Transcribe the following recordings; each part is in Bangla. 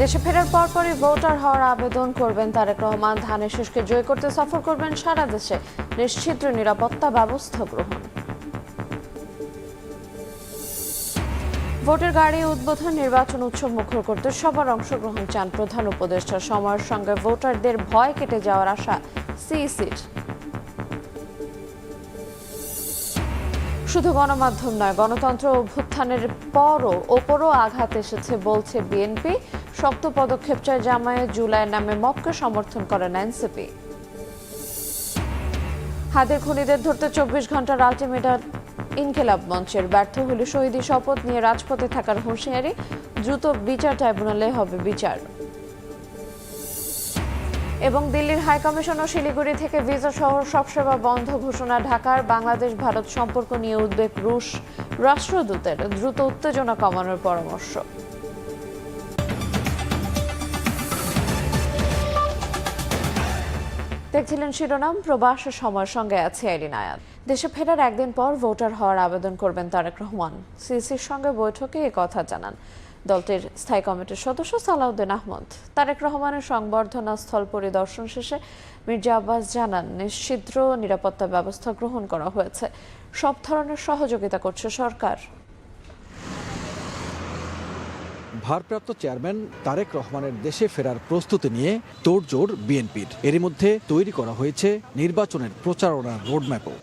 দেশে ফেরার পরপরই ভোটার হওয়ার আবেদন করবেন তারেক রহমান। ধানের শীষকে জয় করতে সফর করবেন সারা দেশে, নিশ্চিত নিরাপত্তা ব্যবস্থা গ্রহণ। ভোটের গাড়ি উদ্বোধন, নির্বাচন উৎসব মুখর করতে সবার অংশগ্রহণ চান প্রধান উপদেষ্টা। সময়ের সঙ্গে ভোটারদের ভয় কেটে যাওয়ার আশা সিইসির। শুধু গণমাধ্যম নয়, গণতন্ত্র অভ্যুত্থানের ওপরও আঘাত এসেছে বলছে বিএনপি। শক্ত পদক্ষেপ চায় জামায়াত, জুলাইয়ের নামে মপকে সমর্থন করেন এনসিপি। হাতের খুনিদের ধরতে 24 ঘন্টার আলটিমেটাম ইনকিলাব মঞ্চের। ব্যর্থ হলে শহীদী শপথ নিয়ে রাজপথে থাকার হুঁশিয়ারি। দ্রুত বিচার ট্রাইব্যুনালে হবে বিচার। এবং দিল্লির হাইকমিশন ও শিলিগুড়ি থেকে ভিসা সহ সব সেবা বন্ধ ঘোষণা। ঢাকার বাংলাদেশ ভারত সম্পর্ক নিয়ে উদ্বেগ রুশ রাষ্ট্রদূতের। দ্রুত উত্তেজনা কমানোর পরামর্শ। দেখছিলেন শিরোনাম। প্রবাস সময়ের সঙ্গে আছে আইরিন আয়াত। দেশে ফেরার একদিন পর ভোটার হওয়ার আবেদন করবেন তারেক রহমান। সিসির সঙ্গে বৈঠকে এ কথা জানান দলটির স্থায়ী কমিটির সদস্য সালাউদ্দিন আহমদ। তারেক রহমানের সংবর্ধনা স্থল পরিদর্শন শেষে মির্জা আব্বাস জানান, নিশ্চিত নিরাপত্তা ব্যবস্থা গ্রহণ করা হয়েছে। সব ধরনের সহযোগিতা করছে সরকার। ভারপ্রাপ্ত চেয়ারম্যান তারেক রহমানের দেশে ফেরার প্রস্তুতি নিয়ে তোড়জোড় বিএনপির। এরই মধ্যে তৈরি করা হয়েছে নির্বাচনের প্রচারণার রোডম্যাপও।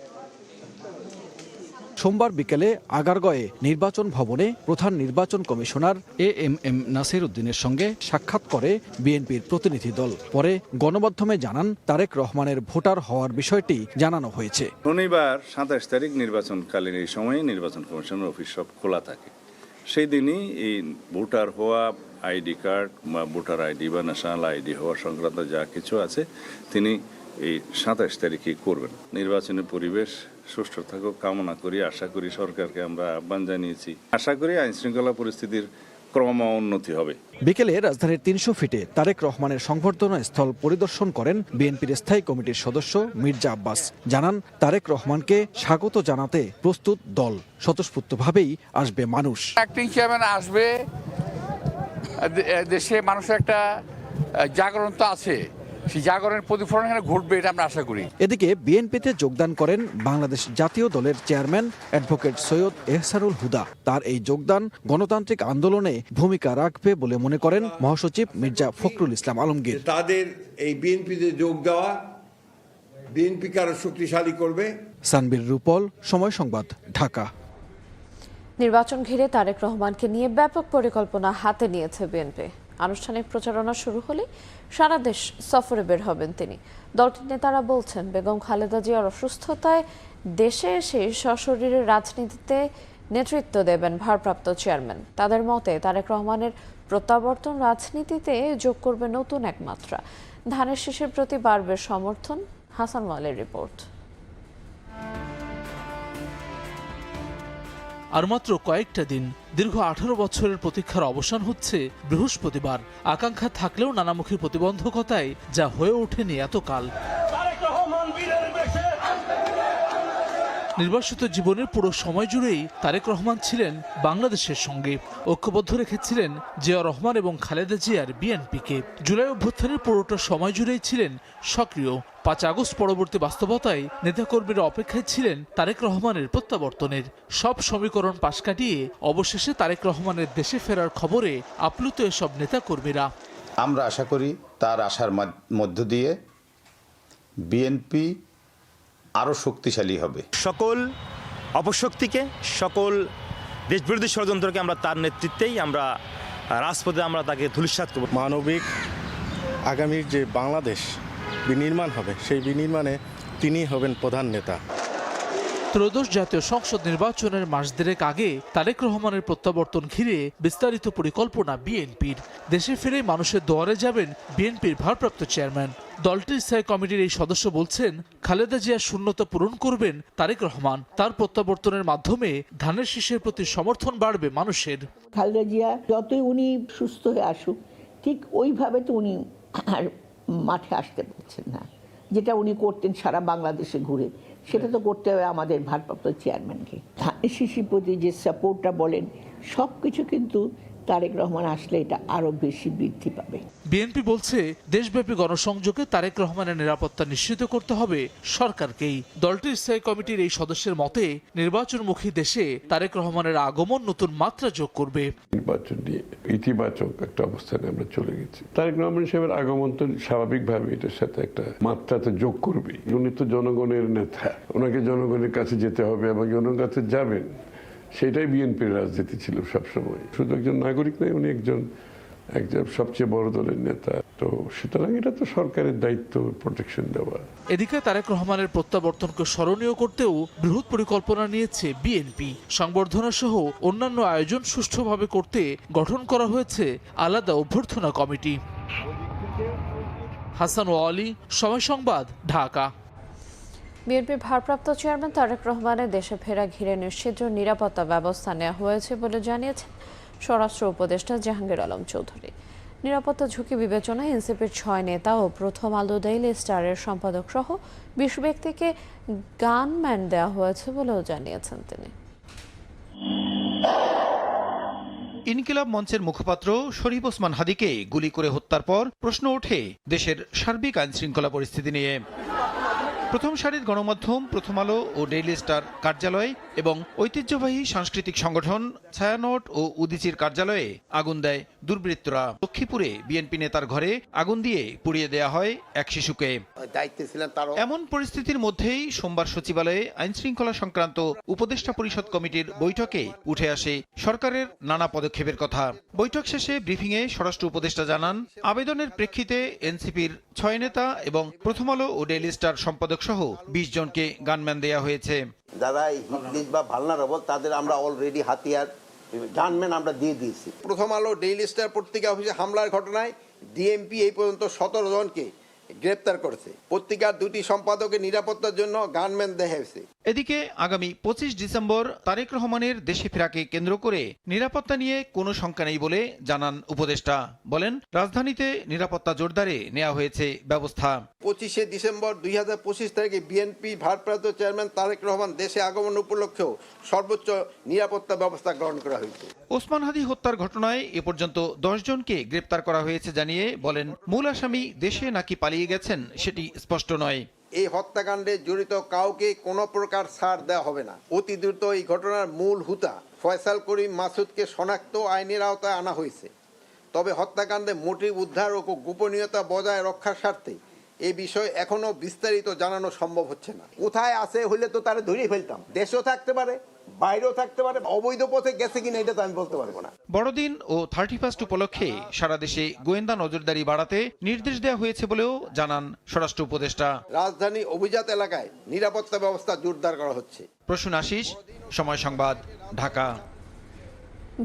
সোমবার বিকেলে আগারগাঁয়ে নির্বাচন ভবনে প্রধান নির্বাচন কমিশনার এএমএম নাসির উদ্দিনের সঙ্গে সাক্ষাৎ করে বিএনপির প্রতিনিধি দল। পরে গণমাধ্যমে জানান, তারেক রহমানের ভোটার হওয়ার বিষয়টি জানানো হয়েছে। শনিবার 27 তারিখ নির্বাচনকালীন এই সময়ে নির্বাচন কমিশনের অফিস সব খোলা থাকে। সেই দিনই এই ভোটার হওয়া, আইডি কার্ড বা ভোটার আইডি বা ন্যাশনাল আইডি হওয়া সংক্রান্ত যা কিছু আছে তিনি এই 27 তারিখে করবেন। নির্বাচনী পরিবেশ সুষ্ঠু থাকুক কামনা করি। আশা করি সরকারকে আমরা আহ্বান জানিয়েছি। আশা করি আইন শৃঙ্খলা পরিস্থিতির ক্রম উন্নতি হবে। বিকেলে রাজধানীর 300 ফিটে তারেক রহমানের সংবর্ধনা স্থল পরিদর্শন করেন বিএনপির স্থায়ী কমিটির সদস্য মির্জা আব্বাস। জানান, তারেক রহমানকে স্বাগত জানাতে প্রস্তুত দল। স্বতঃস্ফূর্তভাবেই আসবে মানুষ। অ্যাক্টিং চেয়ারম্যান আসবে, দেশে মানুষের একটা জাগরণ তো আছে, সেই জাগরণের প্রতিফলন এখানে ঘটবে, এটা আমরা আশা করি। এদিকে বিএনপিতে যোগদান করেন বাংলাদেশ জাতীয় দলের চেয়ারম্যান অ্যাডভোকেট সৈয়দ এহসানুল হুদা। তার এই যোগদান গণতান্ত্রিক আন্দোলনে ভূমিকা রাখবে বলে মনে করেন মহাসচিব মির্জা ফখরুল ইসলাম আলমগীর। তাদের এই বিএনপিতে যোগ দেওয়া বিএনপিকে আরো শক্তিশালী করবে। সানবীর রূপল, সময় সংবাদ, ঢাকা। নির্বাচন ঘিরে তারেক রহমানকে নিয়ে ব্যাপক পরিকল্পনা হাতে নিয়েছে বিএনপি। আনুষ্ঠানিক প্রচারণা শুরু হলে সারা দেশ সফরে বের হবেন তিনি। দলটির নেতারা বলছেন, বেগম খালেদা জিয়ার অসুস্থতায় দেশে এসে সশরীরে রাজনীতিতে নেতৃত্ব দেবেন ভারপ্রাপ্ত চেয়ারম্যান। তাদের মতে তারেক রহমানের প্রত্যাবর্তন রাজনীতিতে যোগ করবে নতুন এক মাত্রা। ধানের শীষের প্রতি বাড়বে সমর্থন। হাসান ওয়ালের রিপোর্ট। আর মাত্র কয়েকটা দিন, দীর্ঘ 18 বছরের প্রতীক্ষার অবসান হচ্ছে বৃহস্পতিবার। আকাঙ্ক্ষা থাকলেও নানামুখী প্রতিবন্ধকতায় যা হয়ে ওঠেনি এতকাল। নির্বাসিত জীবনের পুরো সময় জুড়েই তারেক রহমান ছিলেন বাংলাদেশের সঙ্গে। ঐক্যবদ্ধ রেখেছিলেন জিয়া রহমান এবং খালেদা জিয়ার বিএনপিকে। জুলাই অভ্যুত্থানের পুরোটা সময় জুড়েই ছিলেন সক্রিয়। 5 আগস্ট পরবর্তী বাস্তবতায় নেতাকর্মীরা অপেক্ষায় ছিলেন তারেক রহমানের প্রত্যাবর্তনের। সব সমীকরণ পাশ কাটিয়ে অবশেষে তারেক রহমানের দেশে ফেরার খবরে আপ্লুত এসব নেতাকর্মীরা। আমরা আশা করি তার আশার মধ্য দিয়ে বিএনপি আরও শক্তিশালী হবে। সকল অপশক্তিকে, সকল দেশবিরোধী ষড়যন্ত্রকে আমরা তার নেতৃত্বেই আমরা রাজপথে আমরা তাকে ধূলিসাৎ করব। মানবিক আগামীর যে বাংলাদেশ বিনির্মাণ হবে, সেই বিনির্মাণে তিনি হবেন প্রধান নেতা। ত্রয়োদশ জাতীয় সংসদ নির্বাচনের মাস দেড়েক আগে তারেক রহমানের প্রত্যাবর্তন ঘিরে বিস্তারিত পরিকল্পনা বিএনপির। দেশে ফিরে মানুষের দুয়ারে যাবেন বিএনপির ভারপ্রাপ্ত চেয়ারম্যান। দলটির স্থায়ী কমিটির এই সদস্য বলছেন, খালেদা জিয়ার শূন্যতা পূরণ করবেন তারেক রহমান। তার প্রত্যাবর্তনের মাধ্যমে ধানের শীষের প্রতি সমর্থন বাড়বে মানুষের। খালেদা জিয়া যতই উনি সুস্থ হয়ে আসুক, ঠিক ওইভাবে তো উনি আর মাঠে আসতে পারছেন না। যেটা উনি করতেন সারা বাংলাদেশে ঘুরে, সেটা তো করতে হবে আমাদের ভারপ্রাপ্ত চেয়ারম্যানকে। ধানের শীষের প্রতি যে সাপোর্টটা বলেন, সব কিছু কিন্তু তারেক রহমান আসলে এটা আরো বেশি বৃদ্ধি পাবে। বিএনপি বলছে দেশব্যাপী গণসংযোগে তারেক রহমানের নিরাপত্তা নিশ্চিত করতে হবে সরকারকেই। দলটির স্থায়ী কমিটির এই সদস্যের মতে নির্বাচনমুখী দেশে তারেক রহমানের আগমন নতুন মাত্রা যোগ করবে। নির্বাচন নিয়ে ইতিবাচক একটা অবস্থানে আমরা চলে গেছি। তারেক রহমান সাহেবের আগমন তো স্বাভাবিকভাবে এটার সাথে একটা মাত্রাতে যোগ করবে। উনি তো জনগণের নেতা, ওনাকে জনগণের কাছে যেতে হবে এবং জনগণের কাছে যাবেন, সেটাই বিএনপির রাজনীতি ছিল সবসময়। শুধু একজন নাগরিক নয়, উনি একজন সবচেয়ে বড় দলের নেতা। তো সুতরাং এটা তো সরকারের দায়িত্ব প্রোটেকশন দেওয়া। এদিকে তারেক রহমানের প্রত্যাবর্তনকে স্মরণীয় করতেও বৃহৎ পরিকল্পনা নিয়েছে বিএনপি। সংবর্ধনা সহ অন্যান্য আয়োজন সুষ্ঠুভাবে করতে গঠন করা হয়েছে আলাদা অভ্যর্থনা কমিটি। হাসান ওয়ালি, সময় সংবাদ, ঢাকা। বিএনপির ভারপ্রাপ্ত চেয়ারম্যান তারেক রহমানের দেশে ফেরা ঘিরে নিশ্চিত নিরাপত্তা ব্যবস্থা নেওয়া হয়েছে বলে জানিয়েছেন স্বরাষ্ট্র উপদেষ্টা জাহাঙ্গীর আলম চৌধুরী। নিরাপত্তা ঝুঁকি বিবেচনায় এনসিপির 6 নেতা ও প্রথম আলো ডেইলি স্টারের সম্পাদক সহ 20 ব্যক্তিকে গানম্যান দেওয়া হয়েছে বলেও জানিয়েছেন তিনি। ইনকিলাব মঞ্চের মুখপাত্র শরীফ ওসমান হাদিকে গুলি করে হত্যার পর প্রশ্ন ওঠে দেশের সার্বিক আইনশৃঙ্খলা পরিস্থিতি নিয়ে। প্রথম সারির গণমাধ্যম প্রথম আলো ও ডেইলি স্টার কার্যালয় এবং ঐতিহ্যবাহী সাংস্কৃতিক সংগঠন ছায়ানট ও উদীচীর কার্যালয়ে আগুন দেয় দুর্বৃত্তরা। লক্ষ্মীপুরে বিএনপি নেতার ঘরে আগুন দিয়ে পুড়িয়ে দেয়া হয় এক শিশুকে। এমন পরিস্থিতির মধ্যেই সোমবার সচিবালয়ে আইনশৃঙ্খলা সংক্রান্ত উপদেষ্টা পরিষদ কমিটির বৈঠকে উঠে আসে সরকারের নানা পদক্ষেপের কথা। বৈঠক শেষে ব্রিফিংয়ে স্বরাষ্ট্র উপদেষ্টা জানান, আবেদনের প্রেক্ষিতে এনসিপির 6 নেতা এবং প্রথম আলো ও ডেইলি স্টার সম্পাদক সহ 20 জনকে গানম্যান দেয়া হয়েছে। যারা হিটলিস্ট বা ভালনারেবল তাদের আমরা অলরেডি হাতিয়ার গানম্যান আমরা দিয়ে দিয়েছি। প্রথম আলো ডেইলি স্টার পত্রিকা অফিসে হামলার ঘটনায় ডিএমপি এই পর্যন্ত 17 জনকে গ্রেপ্তার করেছে। পত্রিকার 2টি সম্পাদকের নিরাপত্তার জন্য গানম্যান দেয়া হয়েছে। এদিকে আগামী 25 ডিসেম্বর তারেক রহমানের দেশে ফেরাকে কেন্দ্র করে নিরাপত্তা নিয়ে কোনো শঙ্কা নেই বলে জানান উপদেষ্টা। বলেন, রাজধানীতে নিরাপত্তা জোরদারে নেওয়া হয়েছে ব্যবস্থা। 25শে ডিসেম্বর 2025 তারিখে বিএনপি ভারপ্রাপ্ত চেয়ারম্যান তারেক রহমান দেশে আগমন উপলক্ষেও সর্বোচ্চ নিরাপত্তা ব্যবস্থা গ্রহণ করা হয়েছে। ওসমান হাদি হত্যার ঘটনায় এ পর্যন্ত 10 জনকে গ্রেপ্তার করা হয়েছে জানিয়ে বলেন, মূল আসামি দেশে নাকি পালিয়ে গেছেন সেটি স্পষ্ট নয়। এই হত্যাকাণ্ডে জড়িত কাউকে কোনো প্রকার ছাড় দেওয়া হবে না। অতি দ্রুত এই ঘটনার মূল হুতা ফয়সাল করিম মাসুদকে শনাক্ত আইনের আওতায় আনা হয়েছে। তবে হত্যাকাণ্ডে মোটিভ উদ্ধার ও গোপনীয়তা বজায় রক্ষার স্বার্থে এই বিষয়ে এখনো বিস্তারিত জানানো সম্ভব হচ্ছে না। কোথায় আছে হইলে তো তারা ধরেই ফেলতাম। দেশেও থাকতে পারে, বাইরেও থাকতে পারে, অবৈধ পথে গেছে কিনা এটা তো আমি বলতে পারবো না। বড়দিন ও 31 উপলক্ষে সারা দেশে গোয়েন্দা নজরদারি বাড়াতে নির্দেশ দেওয়া হয়েছে বলেও জানান স্বরাষ্ট্র উপদেষ্টা। রাজধানী অভিজাত এলাকায় নিরাপত্তা ব্যবস্থা জোরদার করা হচ্ছে। প্রসূন আশিস, সময় সংবাদ, ঢাকা।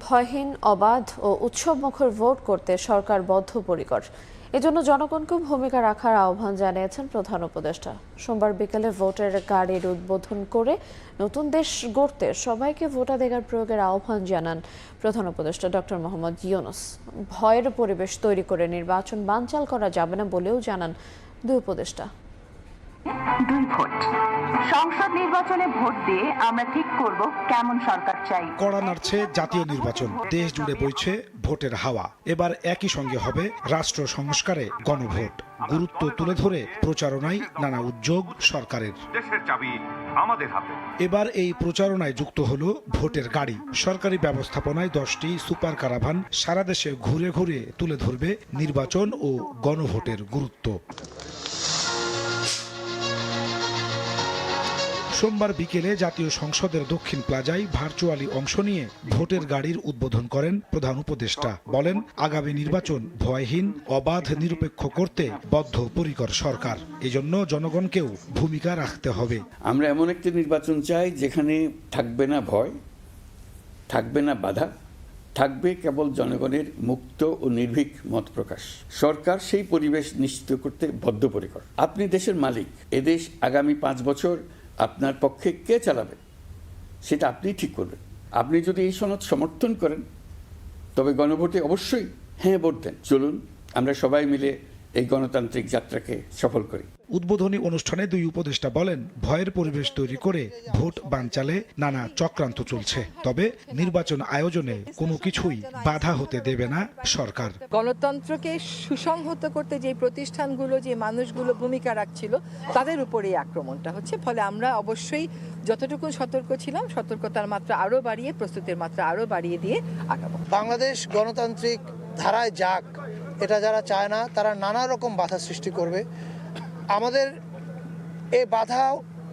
ভয়হীন, অবাধ ও উৎসবমুখর ভোট করতে সরকার বদ্ধপরিকর। এজন্য জনগণকে ভূমিকা রাখার আহ্বান জানিয়েছেন প্রধান উপদেষ্টা। সোমবার বিকেলে ভোটের গাড়ির উদ্বোধন করে নতুন দেশ গড়তে সবাইকে ভোটাধিকার প্রয়োগের আহ্বান জানান প্রধান উপদেষ্টা ডক্টর মোহাম্মদ ইউনূস। ভয়ের পরিবেশ তৈরি করে নির্বাচন বানচাল করা যাবে না বলেও জানান দুই উপদেষ্টা। 2 ভোট, সংসদ নির্বাচনে ভোট দিয়ে আমরা ঠিক করব কেমন সরকার চাই। কড়া নাড়ছে জাতীয় নির্বাচন, দেশ জুড়ে বইছে ভোটের হাওয়া। এবার একই সঙ্গে হবে রাষ্ট্র সংস্কারে গণভোট। গুরুত্ব তুলে ধরে প্রচারণায় নানা উদ্যোগ সরকারের। দেশের চাবি আমাদের হাতে। এবার এই প্রচারণায় যুক্ত হলো ভোটের গাড়ি। সরকারি ব্যবস্থাপনায় 10টি সুপার কারাভান সারা দেশে ঘুরে ঘুরে তুলে ধরবে নির্বাচন ও গণভোটের গুরুত্ব। সোমবার বিকেলে জাতীয় সংসদের দক্ষিণ প্লাজায় ভার্চুয়ালি অংশ নিয়ে ভোটের গাড়ির উদ্বোধন করেন প্রধান উপদেষ্টা। বলেন, আগামী নির্বাচন ভয়হীন, অবাধ, নিরপেক্ষ করতে বদ্ধপরিকর সরকার। এজন্য জনগণকেও ভূমিকা রাখতে হবে। আমরা এমন একটি নির্বাচন চাই যেখানে থাকবে না ভয়, থাকবে না বাধা, থাকবে কেবল জনগণের মুক্ত ও নির্ভীক মত প্রকাশ। সরকার সেই পরিবেশ নিশ্চিত করতে বদ্ধপরিকর। আপনি দেশের মালিক। এদেশ আগামী 5 বছর আপনার পক্ষে কে চালাবে সেটা আপনি ঠিক করবেন। আপনি যদি এই সনদ সমর্থন করেন তবে গণভোটে অবশ্যই হ্যাঁ ভোট দেন। চলুন আমরা সবাই মিলে এই গণতান্ত্রিক যাত্রাকে সফল করি। উদ্বোধনী অনুষ্ঠানে দুই উপদেষ্টা বলেন, ভয়ের পরিবেশ তৈরি করে ভোট বানচালে নানা চক্রান্ত চলছে, তবে নির্বাচন আয়োজনে কোনো কিছুই বাধা হতে দেবে না সরকার। গণতন্ত্রকে সুসংহত করতে যে প্রতিষ্ঠানগুলো, যে মানুষগুলো ভূমিকা রাখছিল, তাদের উপরে এই আক্রমণটা হচ্ছে। ফলে আমরা অবশ্যই যতটুকু সতর্ক ছিলাম, সতর্কতার মাত্রা আরও বাড়িয়ে, প্রস্তুতির মাত্রা আরও বাড়িয়ে দিয়ে আগাবো। বাংলাদেশ গণতান্ত্রিক ধারায় যাক, এটা যারা চায় না তারা নানা রকম বাধা সৃষ্টি করবে। আমাদের এই বাধা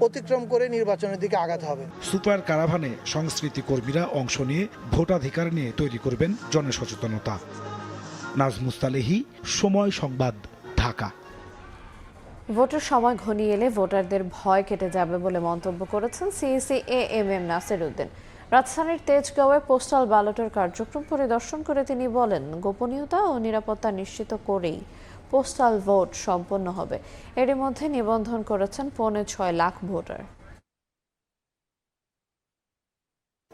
অতিক্রম করে নির্বাচনের দিকে আগাতে হবে। সুপার কারাভানে সংস্কৃতি কর্মীরা অংশ নিয়ে ভোটাধিকার নিয়ে তৈরি করবেন জনসচেতনতা। নাজমুস্তালেহি, সময় সংবাদ, ঢাকা। ভোটের সময় ঘনিয়ে এলে ভোটারদের ভয় কেটে যাবে বলে মন্তব্য করেছেন সিইসি এএমএম নাসির উদ্দিন। রাজধানীর তেজগাঁওয়ে পোস্টাল ব্যালটের কার্যক্রম পরিদর্শন করে তিনি বলেন, গোপনীয়তা ও নিরাপত্তা নিশ্চিত করেই পোস্টাল ভোট সম্পন্ন হবে। এরই মধ্যে নিবন্ধন করেছেন 6.25 লাখ ভোটার।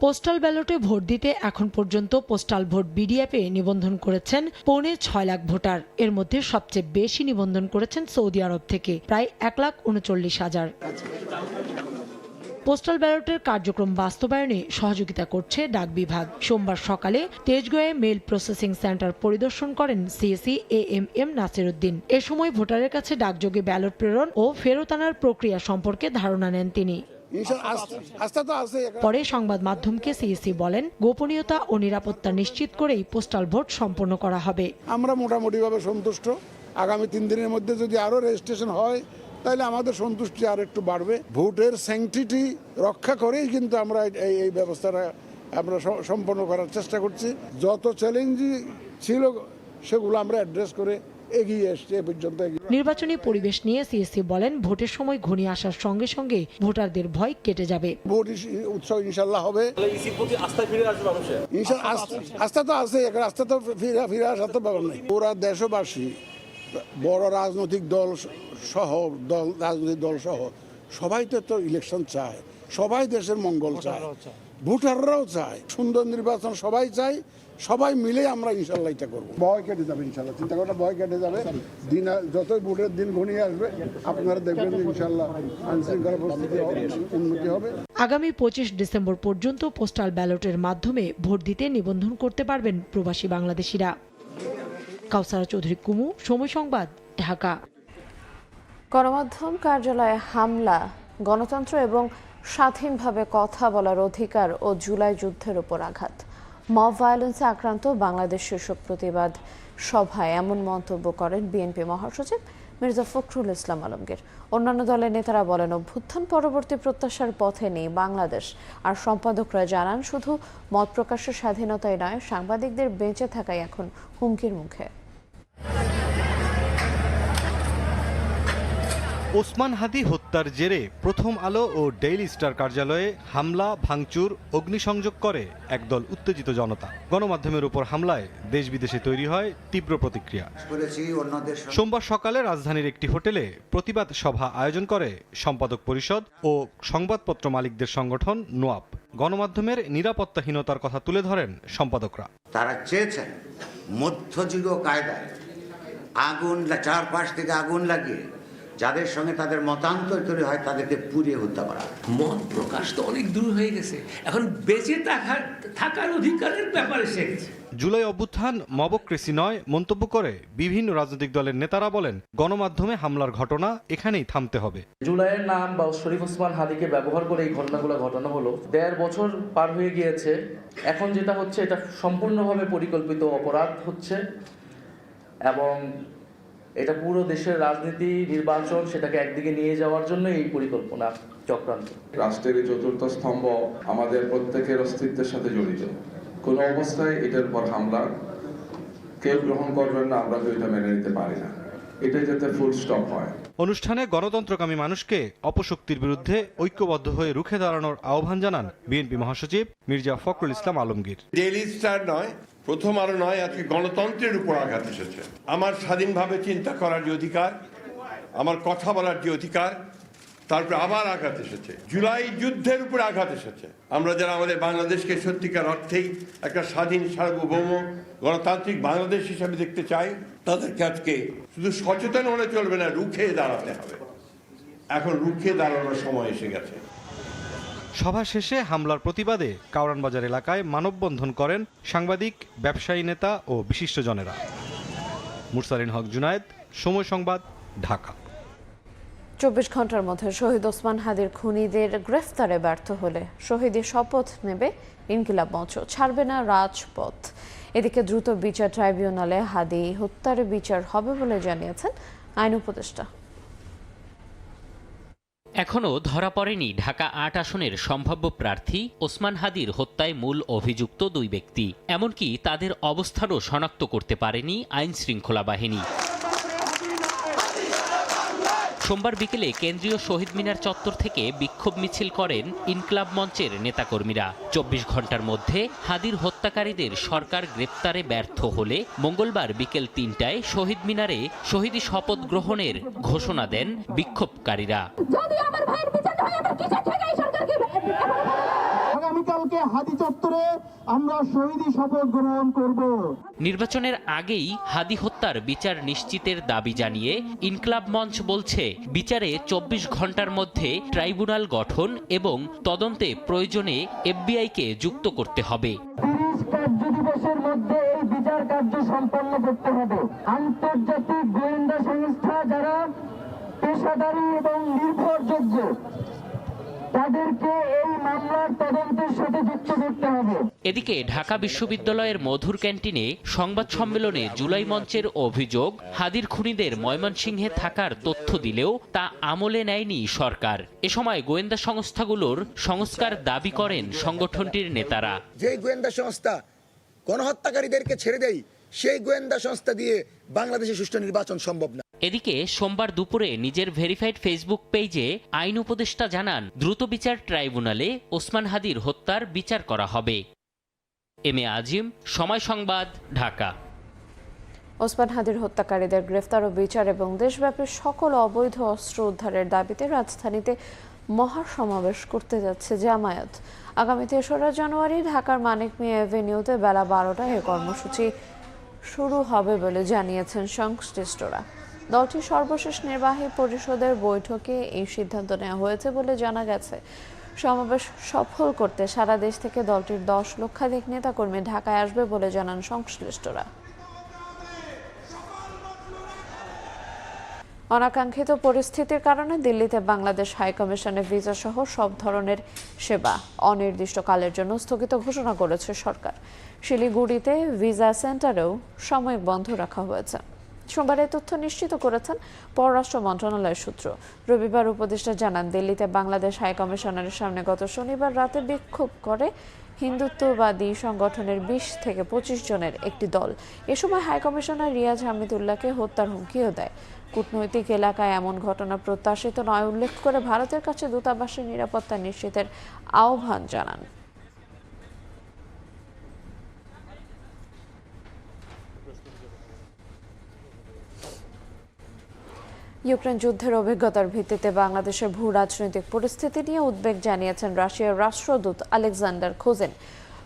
পোস্টাল ব্যালটে ভোট দিতে এখন পর্যন্ত পোস্টাল ভোট বিডিএপে নিবন্ধন করেছেন 6.25 লাখ ভোটার। এর মধ্যে সবচেয়ে বেশি নিবন্ধন করেছেন সৌদি আরব থেকে প্রায় 1,39,000। পোস্টাল ব্যালটের কার্যক্রম বাস্তবায়নে সহযোগিতা করছে ডাক বিভাগ। সোমবার সকালে তেজগাঁওয়ে মেল প্রসেসিং সেন্টার পরিদর্শন করেন সিইসি এএমএম নাসির উদ্দিন। এ সময় ভোটারের কাছে ডাকযোগে ব্যালট প্রেরণ ও ফেরত আনার প্রক্রিয়া সম্পর্কে ধারণা নেন তিনি। পরে সংবাদ মাধ্যমকে সিইসি বলেন, গোপনীয়তা ও নিরাপত্তা নিশ্চিত করেই পোস্টাল ভোট সম্পন্ন করা হবে। আমরা মোটামুটিভাবে সন্তুষ্ট। আগামী 3 দিনের মধ্যে যদি আরো রেজিস্ট্রেশন হয় তাহলে আমাদের সন্তুষ্টি আর একটু বাড়বে। ভোটের স্যাংটিটি রক্ষা করেই কিন্তু আমরা এই ব্যবস্থাটা আমরা সম্পন্ন করার চেষ্টা করছি। যত চ্যালেঞ্জই ছিল সেগুলো আমরা অ্যাড্রেস করে এগিয়ে এসছি এ পর্যন্ত। নির্বাচনী পরিবেশ নিয়ে সিইসি বলেন, ভোটের সময় ঘনিয়ে আসার সঙ্গে সঙ্গে ভোটারদের ভয় কেটে যাবে। ভোট উৎসব ইনশাল্লাহ হবে। আস্থা তো আছে, আস্থা তো ফিরে আসার তো ব্যাপার নেই। ওরা দেশবাসী, বড় রাজনৈতিক দল সহ সবাই তো ইলেকশন চায়, সবাই দেশের মঙ্গল চায়, ভোটাররাও চায় সুন্দর নির্বাচন, সবাই চায়। সবাই মিলে আমরা ইনশাল্লাহ এটা করবো। ভয় কেটে যাবে ইনশাল্লাহ, চিন্তা করা ভয় কেটে যাবে। দিন যতই ভোটের দিন ঘনিয়ে আসবে আপনারা দেখবেন ইনশাল্লাহ আইনশৃঙ্খলা পরিস্থিতি উন্নতি হবে। আগামী 25 ডিসেম্বর পর্যন্ত পোস্টাল ব্যালটের মাধ্যমে ভোট দিতে নিবন্ধন করতে পারবেন প্রবাসী বাংলাদেশিরা। কাউসারা চৌধুরী কুমু, সময় সংবাদ, ঢাকা। গণমাধ্যম কার্যালয়ে হামলা, গণতন্ত্র এবং স্বাধীনভাবে কথা বলার অধিকার ও জুলাই যুদ্ধের উপর আঘাত। মব ভায়োলেন্সে আক্রান্ত বাংলাদেশ শীর্ষক প্রতিবাদ সভায় এমন মন্তব্য করেন বিএনপি মহাসচিব মির্জা ফখরুল ইসলাম আলমগীর। অন্যান্য দলের নেতারা বলেন, অভ্যুত্থান পরবর্তী প্রত্যাশার পথে নেই বাংলাদেশ। আর সম্পাদকরা জানান, শুধু মত প্রকাশের স্বাধীনতাই নয়, সাংবাদিকদের বেঁচে থাকাই এখন হুমকির মুখে। ওসমান হাদি হত্যার জেরে প্রথম আলো ও ডেইলি স্টার কার্যালয়ে হামলা, ভাঙচুর, অগ্নিসংযোগ করে একদল উত্তেজিত জনতা। গণমাধ্যমের উপর হামলায় দেশ বিদেশে তৈরি হয় তীব্র প্রতিক্রিয়া। সোমবার সকালে রাজধানীর একটি হোটেলে প্রতিবাদ সভা আয়োজন করে সম্পাদক পরিষদ ও সংবাদপত্র মালিকদের সংগঠন নোয়াব। গণমাধ্যমের নিরাপত্তাহীনতার কথা তুলে ধরেন সম্পাদকরা। তারা চেয়েছেন মধ্যযুগীয় কায়দায় আগুন, চারপাশ থেকে আগুন লাগিয়ে যাদের সঙ্গে তাদের মতান্তর তৈরি হয় তাদেরকে পুড়িয়ে হত্যা করা। মত প্রকাশ তো অনেক দূর হয়ে গেছে, এখন বেঁচে থাকার অধিকারের ব্যাপারে শেখেছে। জুলাই অভ্যুত্থান মবক্রেসি নয় মন্তব্য করে বিভিন্ন রাজনৈতিক দলের নেতারা বলেন, গণমাধ্যমে হামলার ঘটনা এখানেই থামতে হবে। জুলাইয়ের নাম বা শরীফ ওসমান হাদিকে ব্যবহার করে এই ঘটনাগুলো ঘটানো হলো। 1.5 বছর পার হয়ে গিয়েছে। এখন যেটা হচ্ছে, এটা সম্পূর্ণভাবে পরিকল্পিত অপরাধ হচ্ছে এবং এটা পুরো দেশের রাজনীতি, নির্বাচন, সেটাকে একদিকে নিয়ে যাওয়ার জন্য এই পরিকল্পনা চক্রান্ত। রাষ্ট্রের চতুর্থ স্তম্ভ আমাদের প্রত্যেকের অস্তিত্বের সাথে জড়িত। কোনো অবস্থায় এটার উপর হামলা কেউ গ্রহণ করবেন না, আমরা তো এটা মেনে নিতে পারি না। এটা যাতে ফুল স্টপ হয়। অনুষ্ঠানে গণতন্ত্রকামী মানুষকে অপশক্তির বিরুদ্ধে ঐক্যবদ্ধ হয়ে রুখে দাঁড়ানোর আহ্বান জানান বিএনপি মহাসচিব মির্জা ফখরুল ইসলাম আলমগীর। ডেইলি স্টার নয়, প্রথম আলো নয়, আজকে গণতন্ত্রের উপর আঘাত এসেছে। আমার স্বাধীনভাবে চিন্তা করার যে অধিকার, আমার কথা বলার যে অধিকার, তারপরে আবার আঘাত এসেছে, জুলাই যুদ্ধের উপর আঘাত এসেছে। আমরা যারা আমাদের বাংলাদেশকে সত্যিকার অর্থেই একটা স্বাধীন সার্বভৌম গণতান্ত্রিক বাংলাদেশ হিসাবে দেখতে চাই, তাদেরকে আজকে শুধু সচেতন হলে চলবে না, রুখে দাঁড়াতে হবে। এখন রুখে দাঁড়ানোর সময় এসে গেছে। সভা শেষে হামলার প্রতিবাদে কাওরান বাজার এলাকায় মানববন্ধন করেন সাংবাদিক, ব্যবসায়ী নেতা ও বিশিষ্টজনেরা। মুরসালিন হক জুনায়েদ, সময় সংবাদ, ঢাকা। 24 ঘন্টার মধ্যে শহীদ ওসমান হাদির খুনিদের গ্রেফতারে ব্যর্থ হলে শহীদের শপথ নেবে ইনকিলাব মঞ্চ, ছাড়বে না রাজপথ। এদিকে দ্রুত বিচার ট্রাইব্যুনালে হাদি হত্যার বিচার হবে বলে জানিয়েছেন আইন উপদেষ্টা। এখনও ধরা পড়েনি ঢাকা ৮ আসনের সম্ভাব্য প্রার্থী ওসমান হাদির হত্যায় মূল অভিযুক্ত 2 ব্যক্তি। এমনকি তাদের অবস্থানও শনাক্ত করতে পারেনি আইন শৃঙ্খলা বাহিনী। সোমবার বিকেলে কেন্দ্রীয় শহীদ মিনার চত্বর থেকে বিক্ষোভ মিছিল করেন ইনকিলাব মঞ্চের নেতাকর্মীরা। 24 ঘন্টার মধ্যে হাদির হত্যাকারীদের সরকার গ্রেপ্তারে ব্যর্থ হলে মঙ্গলবার বিকেল ৩টায় শহীদ মিনারে শহীদি শপথ গ্রহণের ঘোষণা দেন বিক্ষোভকারীরা। আগামীকালকে হাদি চত্বরে আমরা শহীদি শপথ গ্রহণ করব। নির্বাচনের আগেই হাদি হত্যার বিচার নিশ্চিতের দাবি জানিয়ে ইনকিলাব মঞ্চ বলছে, বিচারে 24 ঘন্টার মধ্যে ট্রাইব্যুনাল গঠন এবং তদন্তে প্রয়োজনে এফবিআইকে যুক্ত করতে হবে। 30 কার্য দিবসের মধ্যে এই বিচার কার্য সম্পন্ন করতে হবে। আন্তর্জাতিক গোয়েন্দা সংস্থা যারা পেশাদারী এবং নির্ভরযোগ্য, তাদেরকে এই মামলার তদন্তের সাথে যুক্ত করতে হবে। এদিকে ঢাকা বিশ্ববিদ্যালয়ের মধুর ক্যান্টিনে সংবাদ সম্মেলনে জুলাই মঞ্চের অভিযোগ, হাদির খুনিদের ময়মনসিংহে থাকার তথ্য দিলেও তা আমলে নেয়নি সরকার। এ সময় গোয়েন্দা সংস্থাগুলোর সংস্কার দাবি করেন সংগঠনটির নেতারা। যে গোয়েন্দা সংস্থা গণহত্যাকারীদেরকে ছেড়ে দেয়, সেই গোয়েন্দা সংস্থা দিয়ে বাংলাদেশে সুষ্ঠু নির্বাচন সম্ভব না। এদিকে সোমবার দুপুরে নিজের ভেরিফাইড ফেসবুক পেজে আইন উপদেষ্টা জানান, দ্রুত বিচার ট্রাইব্যুনালে ওসমান হাদির হত্যার বিচার করা হবে। এম এ আজিম, সময় সংবাদ, ঢাকা। ওসমান হাদির হত্যাকারীদের গ্রেফতার ও বিচার এবং দেশব্যাপী সকল অবৈধ অস্ত্র উদ্ধারের দাবিতে রাজধানীতে মহাসমাবেশ করতে যাচ্ছে জামায়াত। আগামী ৩রা জানুয়ারি ঢাকার মানিক মিয়া এভিনিউতে বেলা 12টায় এ কর্মসূচি শুরু হবে বলে জানিয়েছেন সংশ্লিষ্টরা। দলটির সর্বশেষ নির্বাহী পরিষদের বৈঠকে এই সিদ্ধান্ত নেওয়া হয়েছে বলে জানা গেছে। সমাবেশ সফল করতে সারা দেশ থেকে দলটির 10 লক্ষাধিক নেতাকর্মী ঢাকায় আসবে বলে জানান সংশ্লিষ্টরা। অনাকাঙ্ক্ষিত পরিস্থিতির কারণে দিল্লিতে বাংলাদেশ হাইকমিশনে ভিসা সহ সব ধরনের সেবা অনির্দিষ্টকালের জন্য স্থগিত ঘোষণা করেছে সরকার। শিলিগুড়িতে ভিসা সেন্টারেও সাময়িক বন্ধ রাখা হয়েছে। সোমবার এই তথ্য নিশ্চিত করেছেন পররাষ্ট্র মন্ত্রণালয়ের সূত্র। রবিবার উপদেষ্টা জানান, দিল্লিতে বাংলাদেশ হাইকমিশনারের সামনে গত শনিবার রাতে বিক্ষোভ করে হিন্দুত্ববাদী সংগঠনের 20 থেকে 25 জনের একটি দল। এ সময় হাইকমিশনার রিয়াজ হামিদুল্লাহকে হত্যার হুমকিও দেয়। কূটনৈতিক এলাকায় এমন ঘটনা প্রত্যাশিত নয় উল্লেখ করে ভারতের কাছে দূতাবাসের নিরাপত্তা নিশ্চিতের আহ্বান জানান। ইউক্রেন যুদ্ধের অভিজ্ঞতার ভিত্তিতে বাংলাদেশের ভূ রাজনৈতিক পরিস্থিতি নিয়ে উদ্বেগ জানিয়েছেন রাশিয়ার রাষ্ট্রদূত আলেকজান্ডার খোজেন।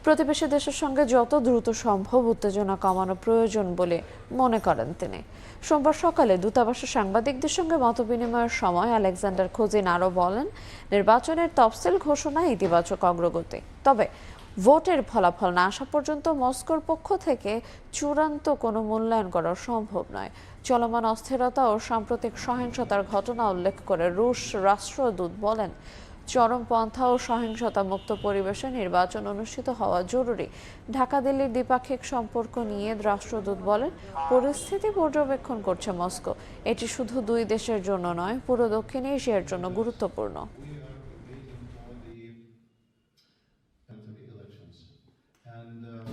প্রতিবেশী দেশের সঙ্গে যত দ্রুত সম্ভব উত্তেজনা কমানো প্রয়োজন বলে মনে করেন তিনি। সোমবার সকালে দূতাবাসের সাংবাদিকদের সঙ্গে মতবিনিময়ের সময় আলেকজান্ডার খোজেন আরও বলেন, নির্বাচনের তফসিল ঘোষণা ইতিবাচক অগ্রগতি, তবে ভোটের ফলাফল না আসা পর্যন্ত মস্কোর পক্ষ থেকে চূড়ান্ত কোনো মূল্যায়ন করা সম্ভব নয়। চলমান অস্থিরতা ও সাম্প্রতিক সহিংসতার ঘটনা উল্লেখ করে রুশ রাষ্ট্রদূত বলেন, চরমপন্থা ও সহিংসতা মুক্ত পরিবেশে নির্বাচন অনুষ্ঠিত হওয়া জরুরি। ঢাকা দিল্লির দ্বিপাক্ষিক সম্পর্ক নিয়ে রাষ্ট্রদূত বলেন, পরিস্থিতি পর্যবেক্ষণ করছে মস্কো। এটি শুধু দুই দেশের জন্য নয়, পুরো দক্ষিণ এশিয়ার জন্য গুরুত্বপূর্ণ।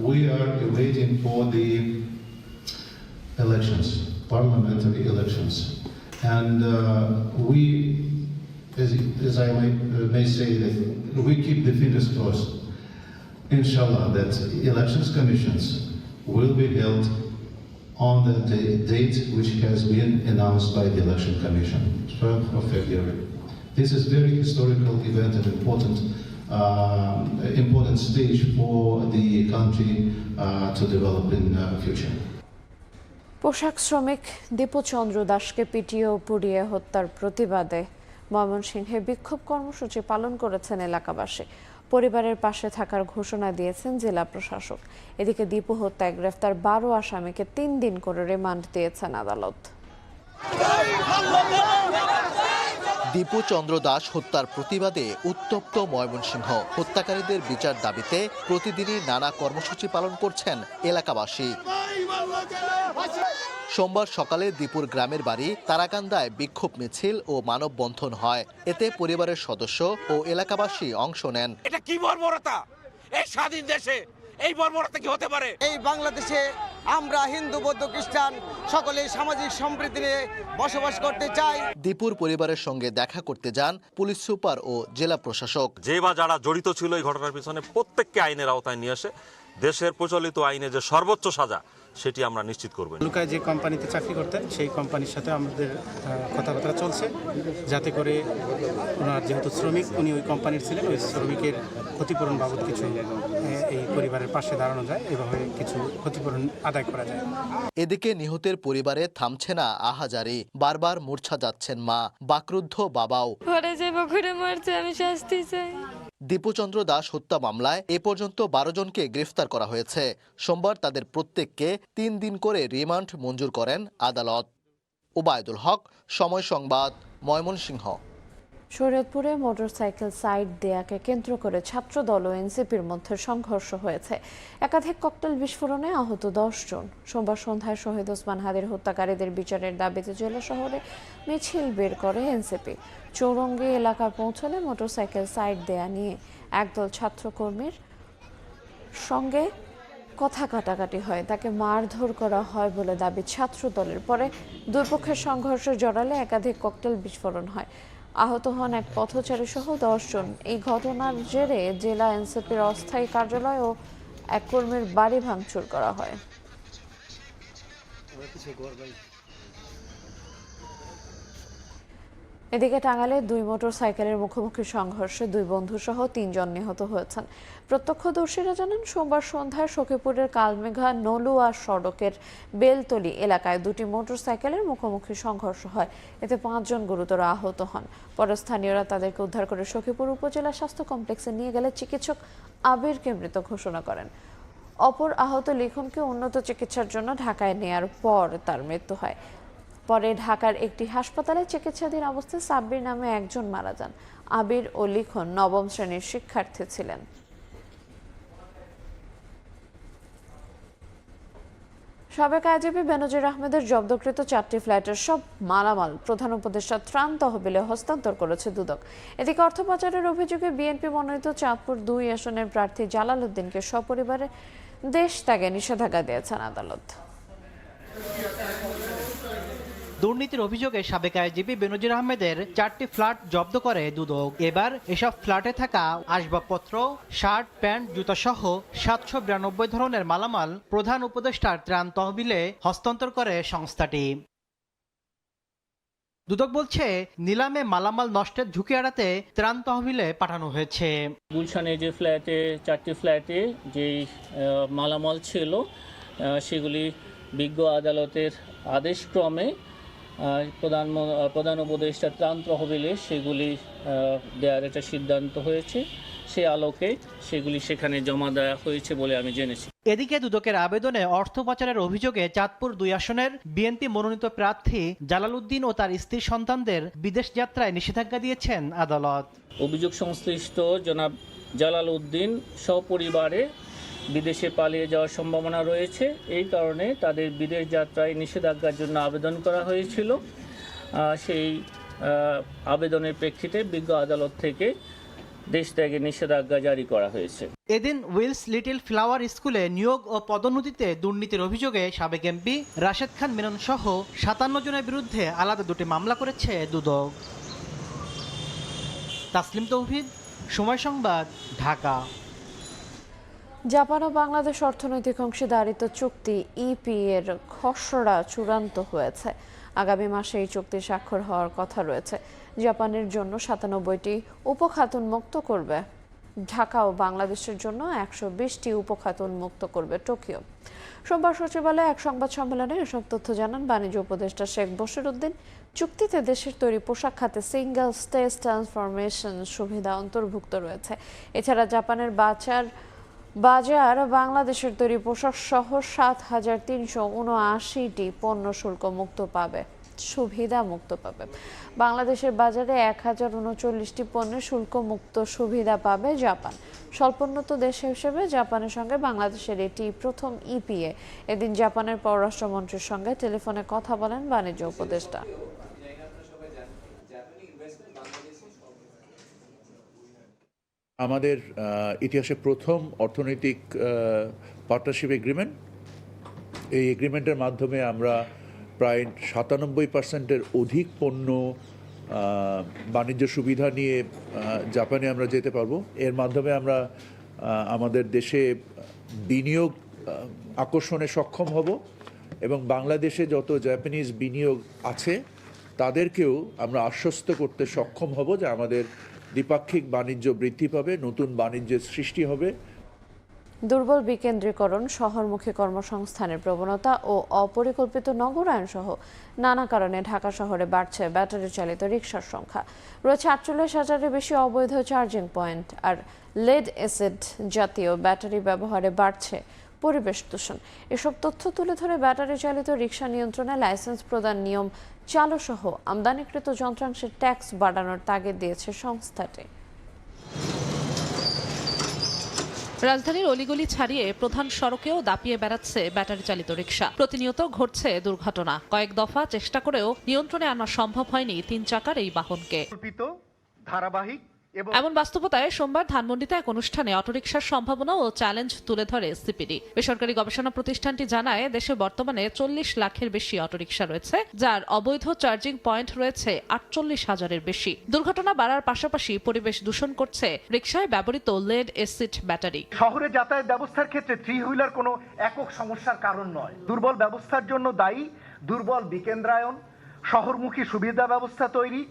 We are waiting for the elections, parliamentary elections, and we, as I may say, that we keep the fingers crossed, inshallah, that elections commissions will be held on the date which has been announced by the Election Commission, 12th of February. This is very historical event and important stage for the country to develop in future. পোশাক শ্রমিক দীপুচন্দ্র দাসকে পিটিয়ে ও পুড়িয়ে হত্যার প্রতিবাদে ময়মনসিংহে বিক্ষোভ কর্মসূচি পালন করেছেন এলাকাবাসী। পরিবারের পাশে থাকার ঘোষণা দিয়েছেন জেলা প্রশাসক। এদিকে দীপু হত্যায় গ্রেফতার 12 আসামিকে 3 দিন করে রিমান্ড দিয়েছেন আদালত। দীপু চন্দ্র দাস হত্যার প্রতিবাদে উত্তপ্ত ময়মনসিংহ। হত্যাকারীদের বিচার দাবিতে প্রতিদিনই নানা কর্মসূচি পালন করছেন এলাকাবাসী। সোমবার সকালে দীপুর গ্রামের বাড়ি তারাকান্দায় বিক্ষোভ মিছিল ও মানববন্ধন হয়। এতে পরিবারের সদস্য ও এলাকাবাসী অংশ নেন। এটা কি বর্বরতা! এই স্বাধীন দেশে এই বর্বরতা কি হতে পারে? এই বাংলাদেশে আমরা হিন্দু, বৌদ্ধ, খ্রিস্টান সকলে সামাজিক সম্প্রীতি নিয়ে বসবাস করতে চাই। দীপুর পরিবারের সঙ্গে দেখা করতে যান পুলিশ সুপার ও জেলা প্রশাসক। যে বা যারা জড়িত ছিল এই ঘটনার পিছনে প্রত্যেককে আইনের আওতায় নিয়ে আসে দেশের প্রচলিত আইনে যে সর্বোচ্চ সাজা সেটি আমরা নিশ্চিত করব। লুকায় যে কোম্পানিতে চাকরি করতেন সেই কোম্পানির সাথে আমাদের কথাবার্তা চলছে, যাতে করে ওনার যেহেতু শ্রমিক উনি ওই কোম্পানির ছিলেন, ওই শ্রমিকের ক্ষতিপূরণ বাবদ কিছু এই পরিবারের পাশে দাঁড়ানো যায়, এভাবে কিছু ক্ষতিপূরণ আদায় করা যায়। এদিকে নিহতের পরিবারে থামছে না আহাজারি। বারবার মূর্ছা যাচ্ছেন মা, বাকরুদ্ধ বাবাও। ঘরে যে বকুরে মারছে আমি শাস্তি চাই। দীপুচন্দ্র দাস হত্যা মামলায় এ পর্যন্ত 12 জনকে গ্রেফতার করা হয়েছে। সোমবার তাদের প্রত্যেককে 3 দিন করে রিমান্ড মঞ্জুর করেন আদালত। ওবায়দুল হক, সময় সংবাদ, ময়মনসিংহ। শরীয়তপুরে মোটরসাইকেল সাইড দেয়াকে কেন্দ্র করে ছাত্রদল ও এনসিপির মধ্যে সংঘর্ষ হয়েছে। একাধিক ককটেল বিস্ফোরণে আহত 10 জন। সোমবার সন্ধ্যায় শহীদ ওসমান হাদির হত্যাকারীদের বিচারের দাবিতে জেলা শহরে মিছিল বের করে এনসিপি। চৌরঙ্গি এলাকা পৌঁছলে মোটরসাইকেল সাইড দেয়া নিয়ে একদল ছাত্রকর্মীর সঙ্গে কথা কাটাকাটি হয়, তাকে মারধর করা হয় বলে দাবি ছাত্রদলের। পরে দুই পক্ষের সংঘর্ষে জড়ালে একাধিক ককটেল বিস্ফোরণ হয়। আহত হন এক পথচারী সহ 10 জন। এই ঘটনার জেরে জেলা এনসিপির অস্থায়ী কার্যালয় ও এক কর্মীর বাড়ি ভাঙচুর করা হয়। এদিকে টাঙ্গাইলে 2 মোটরসাইকেলের মুখোমুখি সংঘর্ষে 2 বন্ধু সহ 3 জন নিহত হয়েছেন। প্রত্যক্ষদর্শীরা জানান, সোমবার সন্ধ্যায় সখীপুরের কালমেঘা নলুয়া সড়কের বেলতলি এলাকায় 2টি মোটরসাইকেলের মুখোমুখি সংঘর্ষ হয়। এতে 5 জন গুরুতর আহত হন। পরে স্থানীয়রা তাদেরকে উদ্ধার করে সখীপুর উপজেলা স্বাস্থ্য কমপ্লেক্সে নিয়ে গেলে চিকিৎসক আবিরকে মৃত ঘোষণা করেন। অপর আহত লিখনকে উন্নত চিকিৎসার জন্য ঢাকায় নেয়ার পর তার মৃত্যু হয়। পরে ঢাকার একটি হাসপাতালে চিকিৎসাধীন অবস্থায় সাব্বির নামে একজন মারা যান। আবির ও লিখন 9ম শ্রেণীর শিক্ষার্থী ছিলেন। সাবেক আইজিপি বেনজির আহমেদের জব্দকৃত 4টি ফ্ল্যাটের সব মালামাল প্রধান উপদেষ্টা ত্রাণ তহবিলে হস্তান্তর করেছে দুদক। এদিকে অর্থ পাচারের অভিযোগে বিএনপি মনোনীত চাঁদপুর 2 আসনের প্রার্থী জালাল উদ্দিনকে সপরিবারে দেশ ত্যাগে নিষেধাজ্ঞা দিয়েছেন আদালত। দুর্নীতির অভিযোগে সাবেক আইজিপি বেনজির আহমেদের 4টি ফ্ল্যাট জব্দ করে দুদক। এবার এসব ফ্ল্যাটে থাকা আসবাবপত্র, শার্ট, প্যান্ট, জুতা সহ 792 ধরনের মালামাল প্রধান উপদেষ্টার ত্রাণ তহবিলে হস্তান্তর করে সংস্থাটি। দুদক বলছে, নিলামে মালামাল নষ্টের ঝুঁকি এড়াতে ত্রাণ তহবিলে পাঠানো হয়েছে। গুলশানে যে ফ্ল্যাটে 4টি ফ্ল্যাটে যে মালামাল ছিল সেগুলি বিজ্ঞ আদালতের আদেশক্রমে প্রধান উপদেষ্টা ত্রাণ তহবিলে সেগুলি দেওয়ার একটা সিদ্ধান্ত হয়েছে। সে আলোকে সেগুলি সেখানে জমা দেওয়া হয়েছে বলে আমি জেনেছি। এদিকে দুদকের আবেদনে অর্থ পাচারের অভিযোগে চাঁদপুর 2 আসনের বিএনপি মনোনীত প্রার্থী জালাল উদ্দিন ও তার স্ত্রী সন্তানদের বিদেশ যাত্রায় নিষেধাজ্ঞা দিয়েছেন আদালত। অভিযোগ সংশ্লিষ্ট জনাব জালাল উদ্দিন সপরিবারে বিদেশে পালিয়ে যাওয়ার সম্ভাবনা রয়েছে। এই কারণে তাদের বিদেশ যাত্রায় নিষেধাজ্ঞার জন্য আবেদন করা হয়েছিল। সেই আবেদনের প্রেক্ষিতে বিজ্ঞ আদালত থেকে দেশ ত্যাগের নিষেধাজ্ঞা জারি করা হয়েছে। এদিন উইলস লিটল ফ্লাওয়ার স্কুলে নিয়োগ ও পদোন্নতিতে দুর্নীতির অভিযোগে সাবেক এমপি রাশেদ খান মেনন সহ 57 জনের বিরুদ্ধে আলাদা 2টি মামলা করেছে দুদক। তাসলিম তৌহিদ, সময় সংবাদ, ঢাকা। জাপান ও বাংলাদেশ অর্থনৈতিক অংশীদারিত্ব চুক্তি ইপি এর খসড়া চূড়ান্ত হয়েছে। আগামী মাসে এই চুক্তি স্বাক্ষর হওয়ার কথা রয়েছে। জাপানের জন্য 97টি উপখাত উন্মুক্ত করবে ঢাকা ও বাংলাদেশের জন্য 120টি উপখাত উন্মুক্ত করবে টোকিও। সোমবার সচিবালয়ে এক সংবাদ সম্মেলনে এসব তথ্য জানান বাণিজ্য উপদেষ্টা শেখ বশিরউদ্দিন। চুক্তিতে দেশের তৈরি পোশাক খাতে সিঙ্গেল স্টেজ ট্রান্সফরমেশন সুবিধা অন্তর্ভুক্ত রয়েছে। এছাড়া জাপানের বাজার বাংলাদেশের তৈরি পোশাক সহ 7,379টি পণ্য শুল্ক মুক্ত পাবে, সুবিধা মুক্ত পাবে। বাংলাদেশের বাজারে 1,039টি পণ্যের শুল্ক মুক্ত সুবিধা পাবে জাপান। স্বল্পোন্নত দেশ হিসেবে জাপানের সঙ্গে বাংলাদেশের এটি প্রথম ইপিএ। এদিন জাপানের পররাষ্ট্রমন্ত্রীর সঙ্গে টেলিফোনে কথা বলেন বাণিজ্য উপদেষ্টা। আমাদের ইতিহাসে প্রথম অর্থনৈতিক পার্টনারশিপ এগ্রিমেন্ট। এই এগ্রিমেন্টের মাধ্যমে আমরা প্রায় 97% অধিক পণ্য বাণিজ্য সুবিধা নিয়ে জাপানে আমরা যেতে পারবো। এর মাধ্যমে আমরা আমাদের দেশে বিনিয়োগ আকর্ষণে সক্ষম হব এবং বাংলাদেশে যত জাপানিজ বিনিয়োগ আছে তাদেরকেও আমরা আশ্বস্ত করতে সক্ষম হব যে আমাদের দ্বিপাক্ষিক বাণিজ্য বৃদ্ধি পাবে, নতুন বাণিজ্যের সৃষ্টি হবে। দুর্বল বিকেন্দ্রীকরণ, শহরমুখী কর্মসংস্থানের প্রবণতা ও অপরিকল্পিত নগরায়ন সহ নানা কারণে ঢাকা শহরে বাড়ছে ব্যাটারি চালিত রিকশার সংখ্যা। রয়েছে 48,000-এর বেশি অবৈধ চার্জিং পয়েন্ট। আর লেড অ্যাসিড জাতীয় ব্যাটারি ব্যবহারে বাড়ছে পরিবেশ দূষণ। এসব তথ্য তুলে ধরে ব্যাটারি চালিত রিকশা নিয়ন্ত্রণে লাইসেন্স প্রদান নিয়ম চালু সহ আমদানিকৃত যন্ত্রাংশের ট্যাক্স বাড়ানোর তাগিদ দিয়েছে সংস্থাটি। রাজধানীর অলিগলি ছাড়িয়ে প্রধান সড়কেও দাপিয়ে বেড়াচ্ছে ব্যাটারি চালিত রিকশা। প্রতিনিয়ত ঘটছে দুর্ঘটনা। কয়েক দফা চেষ্টা করেও নিয়ন্ত্রণে আনা সম্ভব হয়নি 3 চাকার এই বাহনকে। ধারাবাহিক এমন বাস্তবতায় সোমবার ধানমন্ডিতে এক অনুষ্ঠানে অটোরিকশার সম্ভাবনা ও চ্যালেঞ্জ তুলে ধরে সিপিডি। বেসরকারি গবেষণা প্রতিষ্ঠানটি জানায় দেশে বর্তমানে 40 লাখের বেশি অটোরিকশা রয়েছে, যার অবৈধ চার্জিং পয়েন্ট রয়েছে 48,000-এর বেশি। দুর্ঘটনা বাড়ার পাশাপাশি পরিবেশ দূষণ করছে রিকশায় ব্যবহৃত লেড অ্যাসিড ব্যাটারি। শহরে যাতায়াত ব্যবস্থার ক্ষেত্রে 3 হুইলার কোনো একক সমস্যার কারণ নয়। দুর্বল ব্যবস্থার জন্য দায়ী দুর্বল বিকেন্দ্রায়ন, শহরমুখী সুবিধা ব্যবস্থা তৈরি,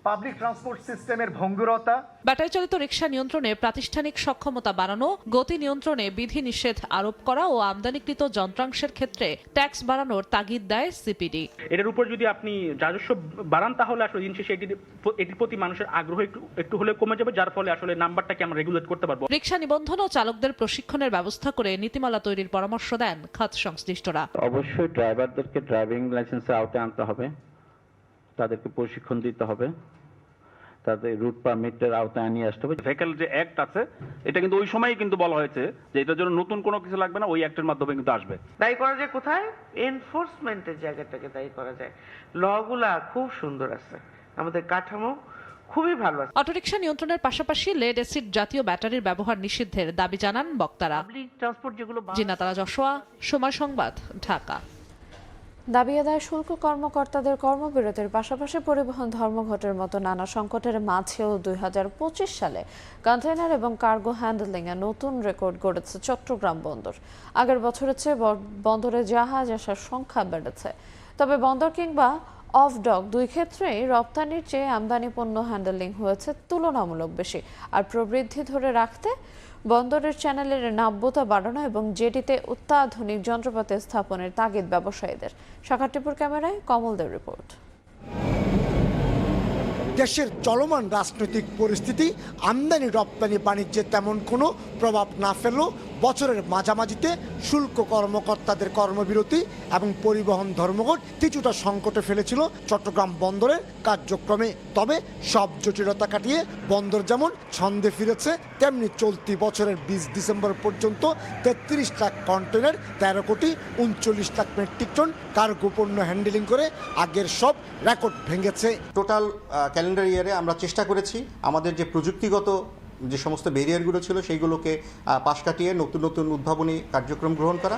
পাবলিক ট্রান্সপোর্ট সিস্টেমের ভঙ্গুরতা। ব্যাটারি চালিত রিকশা নিয়ন্ত্রণে প্রাতিষ্ঠানিক সক্ষমতা বাড়ানো, গতি নিয়ন্ত্রণে বিধি নিষেধ আরোপ করা ও আমদানিকৃত যন্ত্রাংশের ক্ষেত্রে ট্যাক্স বাড়ানোর তাগিদ দেয় সিপিডি। এটার উপর যদি আপনি রাজস্ব বাড়ান তাহলে আসলে দিন শেষে এটির প্রতি মানুষের আগ্রহ একটু হলে কমে যাবে, যার ফলে আসলে নাম্বারটাকে আমরা রেগুলেট করতে পারবো। রিকশা নিবন্ধন ও চালকদের প্রশিক্ষণের ব্যবস্থা করে নীতিমালা তৈরির পরামর্শ দেন খাত সংশ্লিষ্টরা। অবশ্যই ড্রাইভারদেরকে ড্রাইভিং লাইসেন্সের আওতায় আনতে হবে, তাদেরকে প্রশিক্ষণ দিতে হবে, তাদের রুট পারমিটের আওতায় নিয়ে আসতে হবে। ভেহিকল যে অ্যাক্ট আছে এটা কিন্তু ওই সময়ই কিন্তু বলা হয়েছে যে এটার জন্য নতুন কোনো কিছু লাগবে না, ওই অ্যাক্টের মাধ্যমে কিন্তু আসবে। দায়ী করা যায় কোথায়? এনফোর্সমেন্টের জায়গাটাকে দায়ী করা যায়। লগুলা খুব সুন্দর আছে, আমাদের কাঠামো খুবই ভালো আছে। অটোরিকশা নিয়ন্ত্রণের পাশাপাশি লেড অ্যাসিড জাতীয় ব্যাটারির ব্যবহার নিষিদ্ধের দাবি জানান বক্তারা। পাবলিক ট্রান্সপোর্ট যেগুলো জিনাতারা যশোয়া, সময় সংবাদ, ঢাকা। দাবি আদায় শুল্ক কর্মকর্তাদের কর্মবিরতির পাশাপাশি পরিবহন ধর্মঘটের মতো নানা সংকটের মাঝেও 2025 সালে কন্টেইনার এবং কার্গো হ্যান্ডলিংয়ে নতুন রেকর্ড গড়েছে চট্টগ্রাম বন্দর। আগের বছরের চেয়ে বন্দরে জাহাজ আসার সংখ্যা বেড়েছে। তবে বন্দর কিংবা অফ ডক দুই ক্ষেত্রেই রপ্তানির চেয়ে আমদানি পণ্য হ্যান্ডলিং হয়েছে তুলনামূলক বেশি। আর প্রবৃদ্ধি ধরে রাখতে বন্দরের চ্যানেলের নাব্যতা বাড়ানো এবং জেটিতে অত্যাধুনিক যন্ত্রপাতি স্থাপনের তাগিদ ব্যবসায়ীদের। শাখাটিপুর ক্যামেরায় কমলদের রিপোর্ট। দেশের চলমান রাজনৈতিক পরিস্থিতি আমদানি রপ্তানি বাণিজ্যে তেমন কোনো প্রভাব না ফেললেও বছরের মাঝামাঝিতে শুল্ক কর্মকর্তাদের কর্মবিরতি এবং পরিবহন ধর্মঘট কিছুটা সংকটে ফেলেছিল চট্টগ্রাম বন্দরের কার্যক্রমে। তবে সব জটিলতা কাটিয়ে বন্দর যেমন ছন্দে ফিরেছে, তেমনি চলতি বছরের 20 ডিসেম্বর পর্যন্ত 33 লাখ কন্টেনার, 13 কোটি 39 লাখ মেট্রিক টন কার্গো পণ্য হ্যান্ডেলিং করে আগের সব রেকর্ড ভেঙেছে। টোটাল ক্যালেন্ডার ইয়ারে আমরা চেষ্টা করেছি আমাদের যে প্রযুক্তিগত যে সমস্ত ব্যারিয়ারগুলো ছিল সেইগুলোকে পাশ কাটিয়ে নতুন নতুন উদ্ভাবনী কার্যক্রম গ্রহণ করা।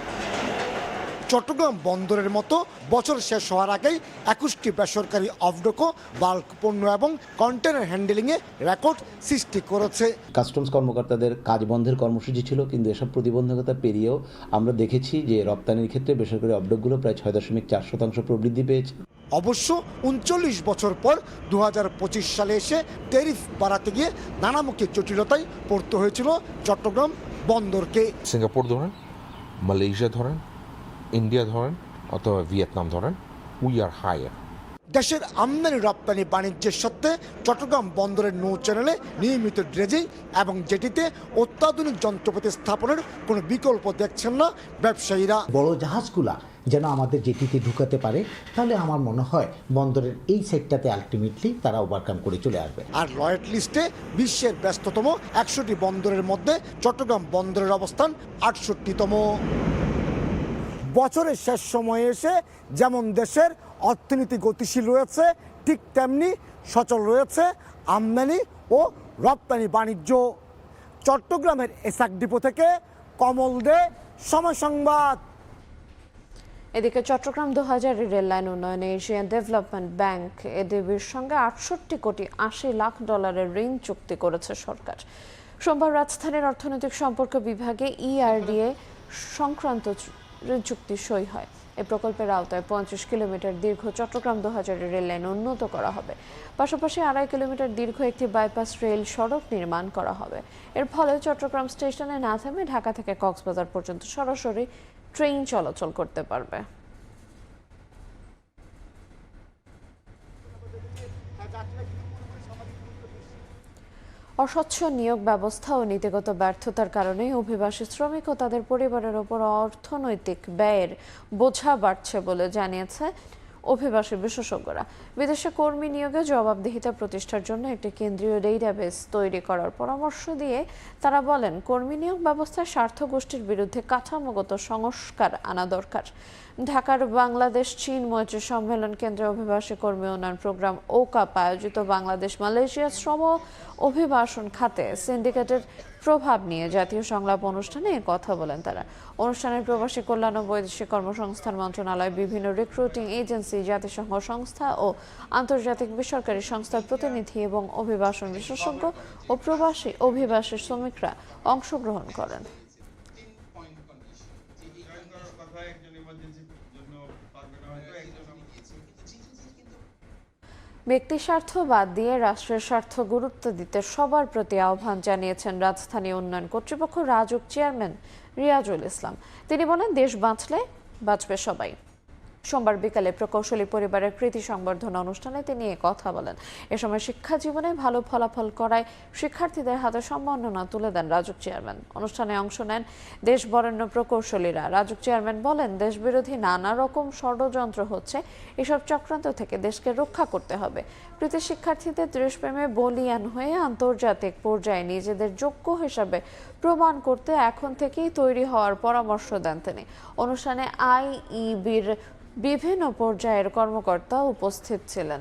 চট্টগ্রাম বন্দরের মতো বছর শেষ হওয়ার আগেই 21টি বেসরকারি অফডোকো বাল্ক পণ্য এবং কন্টেনার হ্যান্ডেলিংয়ে রেকর্ড সৃষ্টি করেছে। কাস্টমস কর্মকর্তাদের কাজ বন্ধের কর্মসূচি ছিল, কিন্তু এসব প্রতিবন্ধকতা পেরিয়েও আমরা দেখেছি যে রপ্তানির ক্ষেত্রে বেসরকারি অফডোকগুলো প্রায় 6.4% প্রবৃদ্ধি পেয়েছে। অবশ্য 39 বছর পর 2025 সালে এসে ট্যারিফ বাড়াতে গিয়ে নানামুখী জটিলতায় পড়তে হয়েছিল চট্টগ্রাম বন্দরকে। সিঙ্গাপুর ধরেন, মালয়েশিয়া ধরেন, ইন্ডিয়া ধরেন অথবা ভিয়েতনাম ধরেন, উই আর হায়ার। দেশের আমদানি রপ্তানি বাণিজ্যের সত্ত্বে চট্টগ্রাম বন্দরের নৌ চ্যানেলে নিয়মিত ড্রেজিং এবং জেটিতে অত্যাধুনিক যন্ত্রপাতি স্থাপনের কোনো বিকল্প দেখছেন না ব্যবসায়ীরা। বড় জাহাজগুলা যেন আমাদের জেটিতে ঢুকাতে পারে, তাহলে আমার মনে হয় বন্দরের এই সেক্টরটাতে আলটিমেটলি তারা ওভারকাম করে চলে আসবে। আর লয়েড লিস্টে বিশ্বের ব্যস্ততম 100টি বন্দরের মধ্যে চট্টগ্রাম বন্দরের অবস্থান 68তম। বছরের শেষ সময়ে এসে যেমন দেশের অর্থনীতি গতিশীল রয়েছে, ঠিক তেমনি সচল রয়েছে আমদানি ও রপ্তানি বাণিজ্য। চট্টগ্রামের এসাক ডিপো থেকে কমল দে, সময় সংবাদ। এদিকে চট্টগ্রাম 2000 রেল লাইন উন্নয়নে এশিয়ান ডেভেলপমেন্ট ব্যাংক এডিবির সঙ্গে 68 কোটি 80 লাখ ডলারের ঋণ চুক্তি করেছে সরকার। সোমবার রাজধানীর অর্থনৈতিক সম্পর্ক বিভাগে ইআরডিএ সংক্রান্ত চুক্তি সই হয়। এই প্রকল্পের আওতায় 35 কিলোমিটার দীর্ঘ চট্টগ্রাম 2000 রেল লাইন উন্নত করা হবে। পাশাপাশি 2.5 কিলোমিটার দীর্ঘ একটি বাইপাস রেল সড়ক নির্মাণ করা হবে। এর ফলে চট্টগ্রাম স্টেশনে না থেমে ঢাকা থেকে কক্সবাজার পর্যন্ত সরাসরি ট্রেন চলাচল করতে পারবে। অস্বচ্ছ নিয়োগ ব্যবস্থা ও নীতিগত ব্যর্থতার কারণে অভিবাসী শ্রমিক ও তাদের পরিবারের ওপর অর্থনৈতিক ব্যয়ের বোঝা বাড়ছে বলে জানিয়েছে অভিবাসী বিশেষজ্ঞরা। বিদেশে কর্মী নিয়োগে জবাবদিহিতা প্রতিষ্ঠার জন্য একটি কেন্দ্রীয় ডেটাবেস তৈরি করার পরামর্শ দিয়ে তারা বলেন, কর্মী নিয়োগ ব্যবস্থায় স্বার্থ গোষ্ঠীর বিরুদ্ধে কাঠামোগত সংস্কার আনা দরকার। ঢাকার বাংলাদেশ চীন মৈত্রী সম্মেলন কেন্দ্রে অভিবাসী কর্মী উন্নয়ন প্রোগ্রাম ওকাপ আয়োজিত বাংলাদেশ মালয়েশিয়া শ্রম অভিবাসন খাতে সিন্ডিকেটের প্রভাব নিয়ে জাতীয় সংলাপ অনুষ্ঠানে কথা বলেন তারা। অনুষ্ঠানের প্রবাসী কল্যাণ ও বৈদেশিক কর্মসংস্থান মন্ত্রণালয়, বিভিন্ন রিক্রুটিং এজেন্সি, জাতিসংঘ সংস্থা ও আন্তর্জাতিক বেসরকারি সংস্থার প্রতিনিধি এবং অভিবাসন বিশেষজ্ঞ ও প্রবাসী অভিবাসী শ্রমিকরা অংশগ্রহণ করেন। ব্যক্তি স্বার্থ বাদ দিয়ে রাষ্ট্রের স্বার্থ গুরুত্ব দিতে সবার প্রতি আহ্বান জানিয়েছেন রাজধানী উন্নয়ন কর্তৃপক্ষ রাজউক চেয়ারম্যান রিয়াজুল ইসলাম। তিনি বলেন, দেশ বাঁচলে বাঁচবে সবাই। সোমবার বিকালে প্রকৌশলী পরিবারের কৃতি সংবর্ধনা অনুষ্ঠানে তিনি কথা বলেন। এ সময় শিক্ষা জীবনে ভালো ফলাফল করায় শিক্ষার্থীদের হাতে সম্মাননা তুলে দেন রাজউক চেয়ারম্যান। অনুষ্ঠানে অংশ নেন দেশ বরেণ্য প্রকৌশলীরা। রাজউক চেয়ারম্যান বলেন, দেশ বিরোধী নানা রকম ষড়যন্ত্র হচ্ছে, এসব চক্রান্ত থেকে দেশকে রক্ষা করতে হবে। কৃতি শিক্ষার্থীদের দেশপ্রেমে বলিয়ান হয়ে আন্তর্জাতিক পর্যায়ে নিজেদের যোগ্য হিসাবে প্রমাণ করতে এখন থেকেই তৈরি হওয়ার পরামর্শ দেন তিনি। অনুষ্ঠানে আইইবির বিভিন্ন পর্যায়ের কর্মকর্তা উপস্থিত ছিলেন।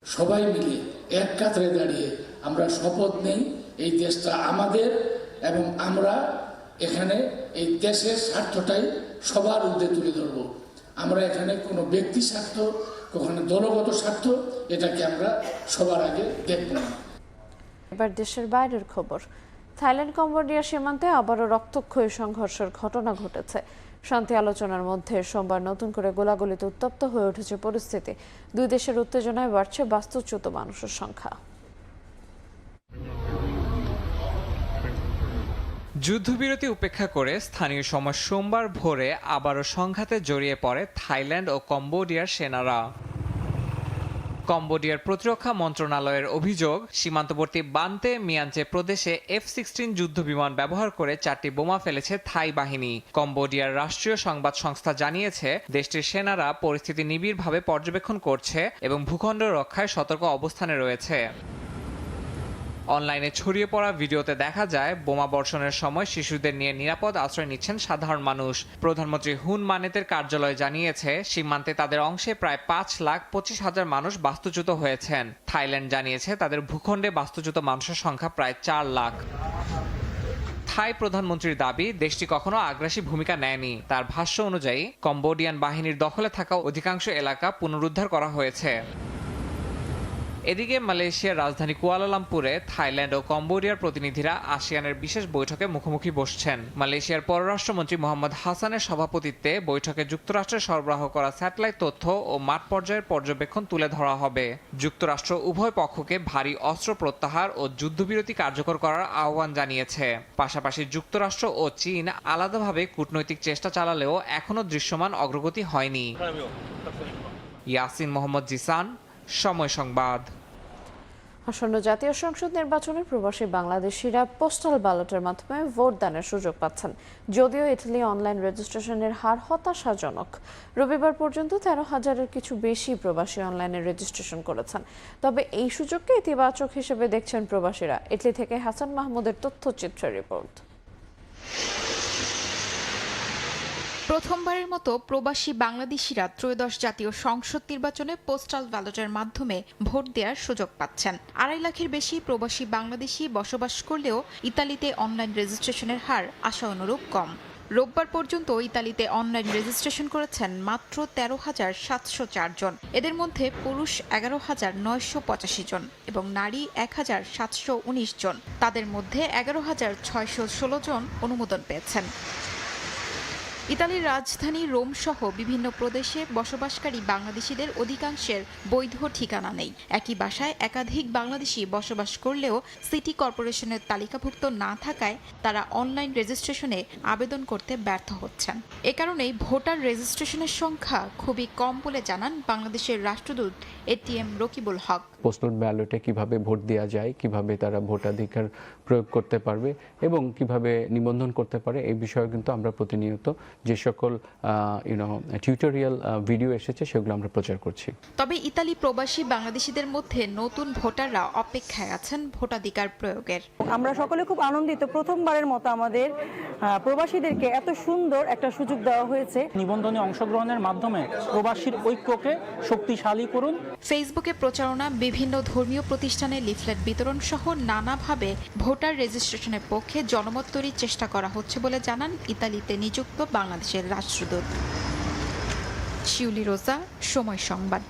সবাই মিলে এক কাতারে দাঁড়িয়ে আমরা শপথ নেই, এই দেশটা আমাদের এবং আমরা এখানে এই দেশের স্বার্থটাই সবার ঊর্ধ্বে তুলে ধরব। আমরা এখানে কোনো ব্যক্তি স্বার্থ, কখনো দলগত স্বার্থ, এটাকে আমরা সবার আগে দেখব না। এবার দেশের বাইরের খবর। থাইল্যান্ড কম্বোডিয়া সীমান্তে আবারও রক্তক্ষয়ী সংঘর্ষের ঘটনা ঘটেছে। শান্তি আলোচনার মধ্যে সোমবার নতুন করে গোলাগুলিতে উত্তপ্ত হয়ে উঠেছে পরিস্থিতি। দুই দেশের উত্তেজনায় বাড়ছে বাস্তুচ্যুত মানুষের সংখ্যা। যুদ্ধবিরতি উপেক্ষা করে স্থানীয় সময় সোমবার ভোরে আবারও সংঘাতে জড়িয়ে পড়ে থাইল্যান্ড ও কম্বোডিয়ার সেনারা। কম্বোডিয়ার প্রতিরক্ষা মন্ত্রণালয়ের অভিযোগ, সীমান্তবর্তী বান্তে মিয়ানচে প্রদেশে F-16 যুদ্ধবিমান ব্যবহার করে 4টি বোমা ফেলেছে থাই বাহিনী। কম্বোডিয়ার রাষ্ট্রীয় সংবাদ সংস্থা জানিয়েছে, দেশটির সেনারা পরিস্থিতি নিবিড়ভাবে পর্যবেক্ষণ করছে এবং ভূখণ্ড রক্ষায় সতর্ক অবস্থানে রয়েছে। অনলাইনে ছড়িয়ে পড়া ভিডিওতে দেখা যায় বোমা বর্ষণের সময় শিশুদের নিয়ে নিরাপদ আশ্রয় নিচ্ছেন সাধারণ মানুষ। প্রধানমন্ত্রী হুন মানেতের কার্যালয় জানিয়েছে সীমান্তে তাদের অংশে প্রায় 5,25,000 মানুষ বাস্তুচ্যুত হয়েছেন। থাইল্যান্ড জানিয়েছে তাদের ভূখণ্ডে বাস্তুচ্যুত মানুষের সংখ্যা প্রায় 4 লাখ। থাই প্রধানমন্ত্রীর দাবি দেশটি কখনো আগ্রাসী ভূমিকা নেয়নি। তার ভাষ্য অনুযায়ী কম্বোডিয়ান বাহিনীর দখলে থাকা অধিকাংশ এলাকা পুনরুদ্ধার করা হয়েছে। এদিকে মালয়েশিয়ার রাজধানী কুয়ালালামপুরে থাইল্যান্ড ও কম্বোডিয়ার প্রতিনিধিরা আসিয়ানের বিশেষ বৈঠকে মুখোমুখি বসছেন। মালয়েশিয়ার পররাষ্ট্রমন্ত্রী মোহাম্মদ হাসানের সভাপতিত্বে বৈঠকে যুক্তরাষ্ট্রের সরবরাহ করা স্যাটেলাইট তথ্য ও মাঠ পর্যায়ের পর্যবেক্ষণ তুলে ধরা হবে। যুক্তরাষ্ট্র উভয় পক্ষকে ভারী অস্ত্র প্রত্যাহার ও যুদ্ধবিরতি কার্যকর করার আহ্বান জানিয়েছে। পাশাপাশি যুক্তরাষ্ট্র ও চীন আলাদাভাবে কূটনৈতিক চেষ্টা চালালেও এখনও দৃশ্যমান অগ্রগতি হয়নি। ইয়াসিন মোহাম্মদ জিসান, সময় সংবাদ। আসন্ন জাতীয় সংসদ নির্বাচনে প্রবাসী বাংলাদেশিরা পোস্টাল ব্যালটের মাধ্যমে ভোট দানের সুযোগ পাচ্ছেন। যদিও ইটালি অনলাইন রেজিস্ট্রেশনের হার হতাশাজনক। রবিবার পর্যন্ত 13,000-এর কিছু বেশি প্রবাসী অনলাইনে রেজিস্ট্রেশন করেছেন। তবে এই সুযোগকে ইতিবাচক হিসেবে দেখছেন প্রবাসীরা। ইটালি থেকে হাসান মাহমুদের তথ্যচিত্রের রিপোর্ট। প্রথমবারের মতো প্রবাসী বাংলাদেশিরা ত্রয়োদশ জাতীয় সংসদ নির্বাচনে পোস্টাল ব্যালটের মাধ্যমে ভোট দেওয়ার সুযোগ পাচ্ছেন। 2.5 লাখের বেশি প্রবাসী বাংলাদেশি বসবাস করলেও ইতালিতে অনলাইন রেজিস্ট্রেশনের হার আশা অনুরূপ কম। রোববার পর্যন্ত ইতালিতে অনলাইন রেজিস্ট্রেশন করেছেন মাত্র 13,704 জন। এদের মধ্যে পুরুষ 11,985 জন এবং নারী 1,719 জন। তাদের মধ্যে 11,616 জন অনুমোদন পেয়েছেন। ইতালির রাজধানী রোম সহ বিভিন্ন প্রদেশে বসবাসকারী বাংলাদেশিদের অধিকাংশের বৈধ ঠিকানা নেই। একই বাসায় একাধিক বাংলাদেশি বসবাস করলেও সিটি কর্পোরেশনের তালিকাভুক্ত না থাকায় তারা অনলাইন রেজিস্ট্রেশনে আবেদন করতে ব্যর্থ হচ্ছেন। এ কারণেই ভোটার রেজিস্ট্রেশনের সংখ্যা খুবই কম বলে জানান বাংলাদেশের রাষ্ট্রদূত এটিএম রকিবুল হক। পোস্টাল ব্যালটে কিভাবে ভোট দেওয়া যায়, কিভাবে তারা ভোটাধিকার প্রয়োগ করতে পারবে এবং কিভাবে নিবন্ধন করতে পারে, এই বিষয়ে কিন্তু আমরা প্রতিনিয়ত যে সকল টিউটোরিয়াল ভিডিও এসেছে সেগুলো আমরা প্রচার করছি। তবে ইতালি প্রবাসী বাংলাদেশিদের মধ্যে নতুন ভোটাররা অপেক্ষায় আছেন ভোটাধিকার প্রয়োগের। আমরা সকলে খুব আনন্দিত, প্রথমবারের মতো আমাদের প্রবাসীদেরকে এত সুন্দর একটা সুযোগ দেওয়া হয়েছে। নিবন্ধনে অংশগ্রহণের মাধ্যমে প্রবাসীর ঐক্যকে শক্তিশালী করুন। ফেসবুকে প্রচারণা, বিভিন্ন ধর্মীয় প্রতিষ্ঠানে লিফলেট বিতরণ সহ নানাভাবে ভোটার রেজিস্ট্রেশনের পক্ষে জনমত তৈরির চেষ্টা করা হচ্ছে বলে জানান ইতালিতে নিযুক্ত বাংলাদেশের রাষ্ট্রদূত। শিউলি রোজা, সময় সংবাদ।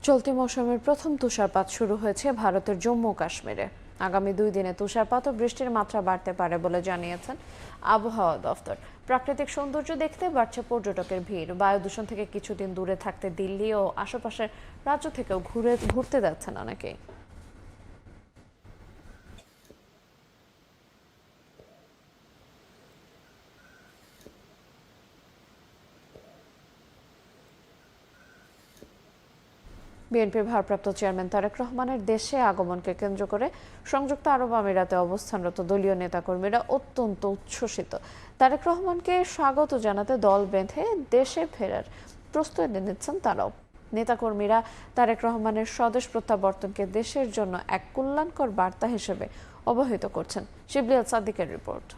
চলতি মৌসুমের প্রথম তুষারপাত শুরু হয়েছে ভারতের জম্মু কাশ্মীরে। আগামী 2 দিনে তুষারপাত ও বৃষ্টির মাত্রা বাড়তে পারে বলে জানিয়েছেন আবহাওয়া দফতর। প্রাকৃতিক সৌন্দর্য দেখতে বাড়ছে পর্যটকের ভিড়। বায়ু দূষণ থেকে কিছুদিন দূরে থাকতে দিল্লি ও আশেপাশের রাজ্য থেকেও ঘুরতে যাচ্ছেন অনেকেই। বিএনপির ভারপ্রাপ্ত চেয়ারম্যান তারেক রহমানের দেশে আগমনকে কেন্দ্র করে সংযুক্ত আরব আমিরাতে অবস্থানরত দলীয় নেতাকর্মীরা অত্যন্ত উচ্ছ্বসিত। তারেক রহমানকে স্বাগত জানাতে দল বেঁধে দেশে ফেরার প্রস্তুতি নিচ্ছেন তারাও। নেতাকর্মীরা তারেক রহমানের স্বদেশ প্রত্যাবর্তনকে দেশের জন্য এক কল্যাণকর বার্তা হিসেবে অবহিত করছেন। শিবলি আল সাদিকের রিপোর্ট।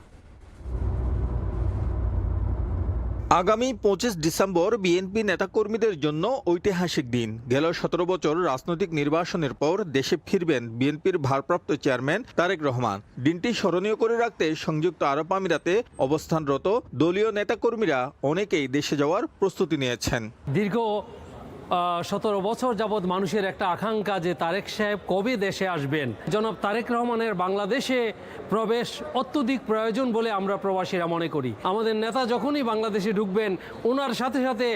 আগামী 25 ডিসেম্বর বিএনপি নেতাকর্মীদের জন্য ঐতিহাসিক দিন। গেল 17 বছর রাজনৈতিক নির্বাসনের পর দেশে ফিরবেন বিএনপির ভারপ্রাপ্ত চেয়ারম্যান তারেক রহমান। দিনটি স্মরণীয় করে রাখতে সংযুক্ত আরব আমিরাতে অবস্থানরত দলীয় নেতাকর্মীরা অনেকেই দেশে যাওয়ার প্রস্তুতি নিয়েছেন। দীর্ঘ 17 বছর যাবৎ মানুষের একটা আকাঙ্ক্ষা যে তারেক সাহেব কবে দেশে আসবেন। জনাব তারেক রহমানের বাংলাদেশে প্রবেশ অত্যধিক প্রয়োজন বলে আমরা প্রবাসীরা মনে করি। আমাদের নেতা যখনই বাংলাদেশে ঢুকবেন ওনার সাথে সাথে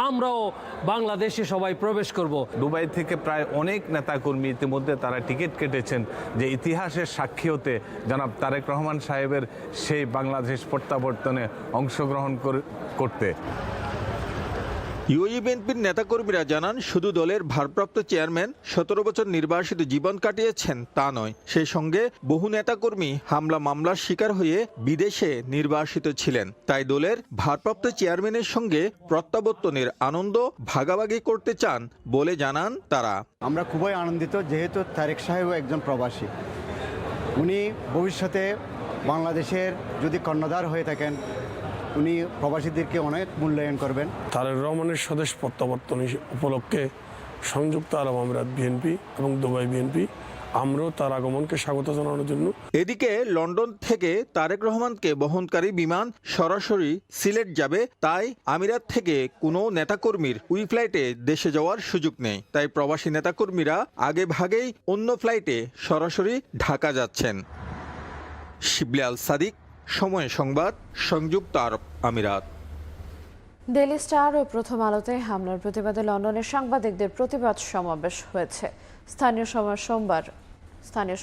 আমরাও বাংলাদেশে সবাই প্রবেশ করব। দুবাই থেকে প্রায় অনেক নেতাকর্মী ইতিমধ্যে তারা টিকিট কেটেছেন যে ইতিহাসের সাক্ষী হতে জনাব তারেক রহমান সাহেবের সেই বাংলাদেশ প্রত্যাবর্তনে অংশগ্রহণ করতে। ইউএই বিএনপির নেতাকর্মীরা জানান, শুধু দলের ভারপ্রাপ্ত চেয়ারম্যান ১৭ বছর নির্বাসিত জীবন কাটিয়েছেন তা নয়, সেই সঙ্গে বহু নেতাকর্মী হামলা মামলার শিকার হয়ে বিদেশে নির্বাসিত ছিলেন। তাই দলের ভারপ্রাপ্ত চেয়ারম্যানের সঙ্গে প্রত্যাবর্তনের আনন্দ ভাগাভাগি করতে চান বলে জানান তারা। আমরা খুবই আনন্দিত, যেহেতু তারেক সাহেবও একজন প্রবাসী। উনি ভবিষ্যতে বাংলাদেশের যদি কর্ণধার হয়ে থাকেন, উনি প্রবাসীদেরকে অনেক মূল্যায়ন করবেন। তারেক রহমানের স্বদেশ প্রত্যাবর্তন উপলক্ষে সংযুক্ত আরব আমিরাত বিএনপি এবং দুবাই বিএনপি আমরাও তার আগমনকে স্বাগত জানানোর জন্য। এদিকে লন্ডন থেকে তারেক রহমানকে বহনকারী বিমান সরাসরি সিলেট যাবে, তাই আমিরাত থেকে কোনো নেতাকর্মীর ওই ফ্লাইটে দেশে যাওয়ার সুযোগ নেই। তাই প্রবাসী নেতাকর্মীরা আগে ভাগেই অন্য ফ্লাইটে সরাসরি ঢাকা যাচ্ছেন। শিবলি আল সাদিক, সময় সংবাদ, সংযুক্ত আরব আমিরাত। ডেইলি স্টার ও প্রথম আলোতে হামলার প্রতিবাদে লন্ডনের সাংবাদিকদের প্রতিবাদ সমাবেশ হয়েছে। স্থানীয়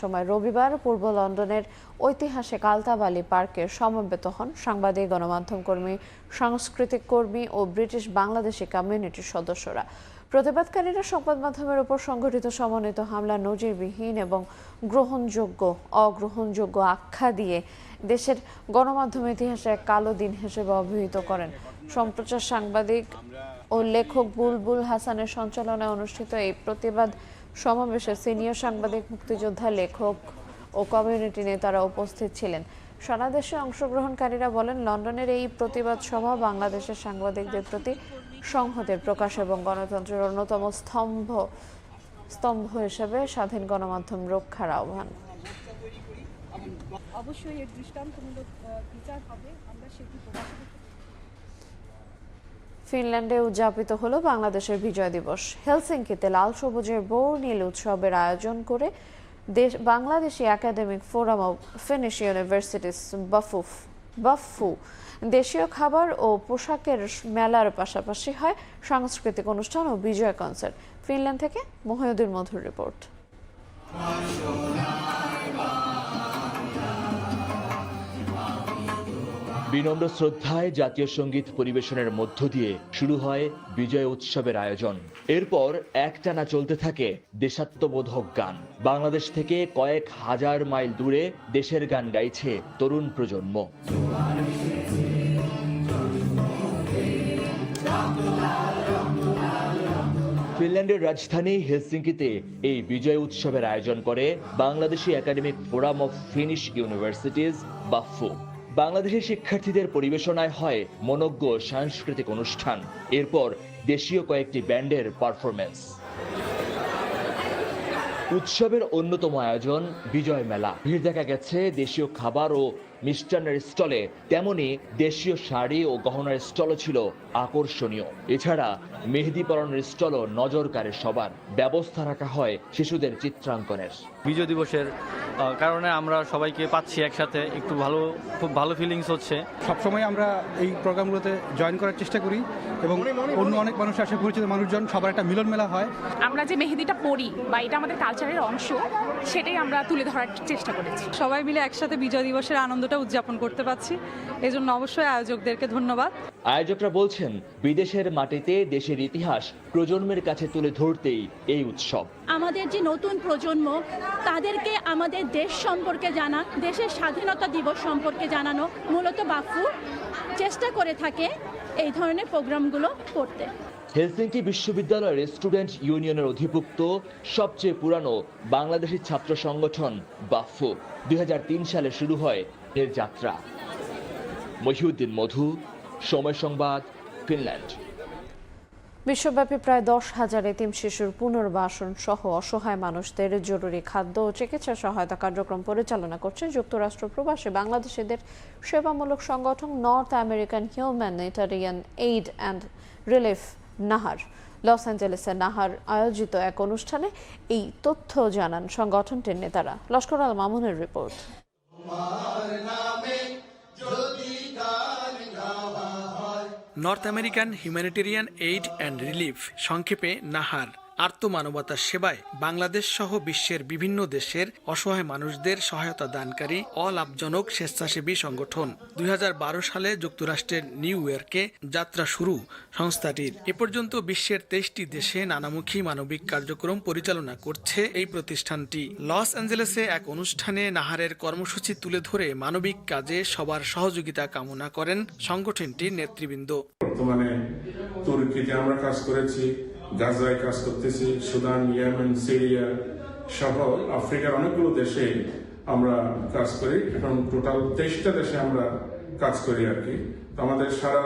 সময় রবিবার পূর্ব লন্ডনের ঐতিহাসিক আলতাবালি পার্কে সমবেত হন সাংবাদিক, গণমাধ্যম কর্মী, সাংস্কৃতিক কর্মী ও ব্রিটিশ বাংলাদেশি কমিউনিটির সদস্যরা। প্রতিবাদকারীরা সংবাদ মাধ্যমের উপর সংঘটিত সমন্বিত হামলা নজিরবিহীন এবং অগ্রহণযোগ্য আখ্যা দিয়ে দেশের গণমাধ্যম ইতিহাসে এক কালো দিন হিসেবে অভিহিত করেন। সম্প্রচার সাংবাদিক ও লেখক বুলবুল হাসানের সঞ্চালনায় অনুষ্ঠিত এই প্রতিবাদ সমাবেশে সিনিয়র সাংবাদিক, মুক্তিযোদ্ধা, লেখক ও কমিউনিটি নেতারা উপস্থিত ছিলেন। সারা দেশে অংশগ্রহণকারীরা বলেন, লন্ডনের এই প্রতিবাদ সভা বাংলাদেশের সাংবাদিকদের প্রতি সংহতের প্রকাশ এবং গণতন্ত্রের অন্যতম স্তম্ভ হিসেবে স্বাধীন গণমাধ্যম রক্ষার আহ্বান। অবশ্যই এর দৃষ্টান্তমূলক বিচার হবে। আমরা সেটি ফিনল্যান্ডে উদযাপিত হলো বাংলাদেশের বিজয় দিবস। হেলসিঙ্কিতে লাল সবুজের বর্ণিল উৎসবের আয়োজন করে Bangladeshi academic forum of Finnish universities BAFU. দেশীয় খাবার ও পোশাকের মেলার পাশাপাশি হয় সাংস্কৃতিক অনুষ্ঠান ও বিজয় কনসার্ট। ফিনল্যান্ড থেকে মহিউদ্দিন মধুর রিপোর্ট। বিনম্র শ্রদ্ধায় জাতীয় সঙ্গীত পরিবেশনের মধ্য দিয়ে শুরু হয় বিজয় উৎসবের আয়োজন। এরপর একটানা চলতে থাকে দেশাত্মবোধক গান। বাংলাদেশ থেকে কয়েক হাজার মাইল দূরে দেশের গান গাইছে তরুণ প্রজন্ম। ফিনল্যান্ডের রাজধানী হেলসিঙ্কিতে এই বিজয় উৎসবের আয়োজন করে Bangladeshi academic forum of Finnish universities BAFU. Bangladeshi শিক্ষার্থীদের পরিবেশনায় হয় মনোজ্ঞ সাংস্কৃতিক অনুষ্ঠান, এরপর দেশীয় কয়েকটি ব্যান্ডের পারফরমেন্স। উৎসবের অন্যতম আয়োজন বিজয় মেলা। ভিড় দেখা গেছে দেশীয় খাবার ও মিষ্টান্নের স্টলে, তেমনি দেশীয় শাড়ি ও গহনার স্টলও ছিল আকর্ষণীয়। এছাড়া মেহেদি পরানোর স্টলও নজর কাড়ে সবার। ব্যবস্থা রাখা হয় শিশুদের চিত্রাঙ্কনের। বিজয় দিবসের কারণে আমরা সবাইকে পাচ্ছি একসাথে, খুব ভালো ফিলিংস হচ্ছে। সবসময় আমরা এই প্রোগ্রামগুলোতে জয়েন করার চেষ্টা করি এবং অন্য অনেক মানুষ আসে, পরিচিত মানুষজন, সবার একটা মিলন মেলা হয়। আমরা যে মেহেদিটা পরি বা এটা আমাদের কালচারের অংশ, সেটাই আমরা তুলে ধরার চেষ্টা করেছি। সবাই মিলে একসাথে বিজয় দিবসের আনন্দটা উদযাপন করতে পারছি, এজন্য অবশ্যই আয়োজকদেরকে ধন্যবাদ। আয়োজকরা বলছেন, বিদেশের মাটিতে দেশের ইতিহাস প্রজন্মের কাছে তুলে ধরতেই এই উৎসব। আমাদের যে নতুন প্রজন্ম, তাদেরকে আমাদের দেশ সম্পর্কে জানা, দেশের স্বাধীনতা দিবস সম্পর্কে জানানো মূলত বাফু চেষ্টা করে থাকে এই ধরনের প্রোগ্রামগুলো করতে। হেলসিঙ্কি বিশ্ববিদ্যালয়ের স্টুডেন্ট ইউনিয়নের অধিভুক্ত সবচেয়ে পুরানো বাংলাদেশি ছাত্র সংগঠন বাফু 2003 সালে শুরু হয় এর যাত্রা। মহিউদ্দিন মধু, সময় সংবাদ, ফিনল্যান্ড। বিশ্বব্যাপী প্রায় 10,000 এতিম শিশুর পুনর্বাসন সহ অসহায় মানুষদের জরুরি খাদ্য ও চিকিৎসা সহায়তা কার্যক্রম পরিচালনা করছে যুক্তরাষ্ট্র প্রবাসী বাংলাদেশিদের সেবামূলক সংগঠন North American humanitarian aid and relief NAHAR. Los অ্যাঞ্জেলেসের নাহার আয়োজিত এক অনুষ্ঠানে এই তথ্য জানান সংগঠনটির নেতারা। লস্কর আল মামুনের report. North American humanitarian aid and relief, সংক্ষেপে নাহার, আর্তমানবতার সেবায় বাংলাদেশ সহ বিশ্বের বিভিন্ন দেশের অসহায় মানুষদের সহায়তা দানকারী অলাভজনক স্বেচ্ছাসেবী সংগঠন। 2012 সালে যুক্তরাষ্ট্রের নিউ ইয়র্কে যাত্রা শুরু সংস্থাটির। এ পর্যন্ত বিশ্বের 23টি দেশে নানামুখী মানবিক কার্যক্রম পরিচালনা করছে এই প্রতিষ্ঠানটি। লস অ্যাঞ্জেলেসে এক অনুষ্ঠানে নাহারের কর্মসূচি তুলে ধরে মানবিক কাজে সবার সহযোগিতা কামনা করেন সংগঠনটির নেতৃবৃন্দ। বর্তমানে তুর্কিতে আমরা কাজ করেছি, গাজায় কাজ করতেছি, সুদান, ইয়েমেন, সিরিয়া সহ আফ্রিকার অনেকগুলো দেশে আমরা কাজ করি। এখন টোটাল 23টা দেশে আমরা কাজ করি আর কি। তো আমাদের সারা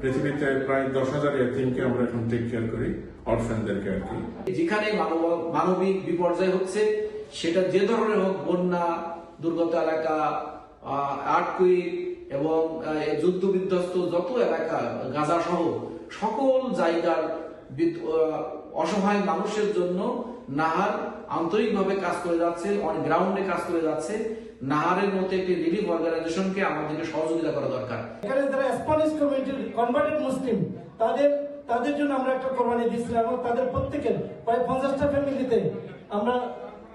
পৃথিবীতে প্রায় 10,000 এতিমকে আমরা এখন টেক কেয়ার করি, অরফ্যানদেরকে আর কি। যেখানে মানবিক বিপর্যয় হচ্ছে, সেটা যে ধরনের হোক, বন্যা, দুর্গত এলাকা, আর্থকুইক এবং যুদ্ধ বিধ্বস্ত যত এলাকা, গাজা সহ সকল জায়গার অসহায় মানুষের জন্য নাহার আন্তরিকভাবে কাজ করে যাচ্ছে, অন গ্রাউন্ডে কাজ করে যাচ্ছে। নাহারের মতো একটি রিলিফ অর্গানাইজেশনকে আমাদেরকে সহযোগিতা করা দরকার। এখানে যারা স্প্যানিশ কমিউনিটির কনভার্টেড মুসলিম, তাদের জন্য আমরা একটা কোরবানি দিয়েছিলাম এবং তাদের প্রত্যেকের প্রায় 50টা ফ্যামিলিতে আমরা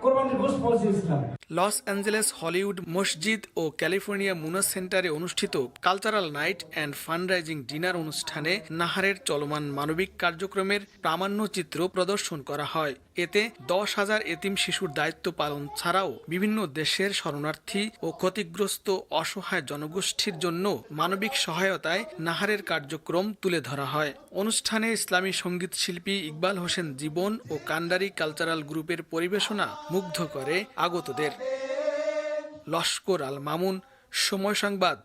কোরবানির গোশত পৌঁছেছিলাম। লস অ্যাঞ্জেলেস হলিউড মসজিদ ও ক্যালিফোর্নিয়া মুনাস সেন্টারে অনুষ্ঠিত cultural night and fundraising dinner অনুষ্ঠানে নাহারের চলমান মানবিক কার্যক্রমের প্রামাণ্যচিত্র প্রদর্শন করা হয়। এতে 10,000 এতিম শিশুর দায়িত্ব পালন ছাড়াও বিভিন্ন দেশের শরণার্থী ও ক্ষতিগ্রস্ত অসহায় জনগোষ্ঠীর জন্য মানবিক সহায়তায় নাহারের কার্যক্রম তুলে ধরা হয়। অনুষ্ঠানে ইসলামী সঙ্গীত শিল্পী ইকবাল হোসেন জীবন ও কান্ডারি কালচারাল গ্রুপের পরিবেশনা মুগ্ধ করে আগতদের। লস্কর আল মামুন, সময় সংবাদ,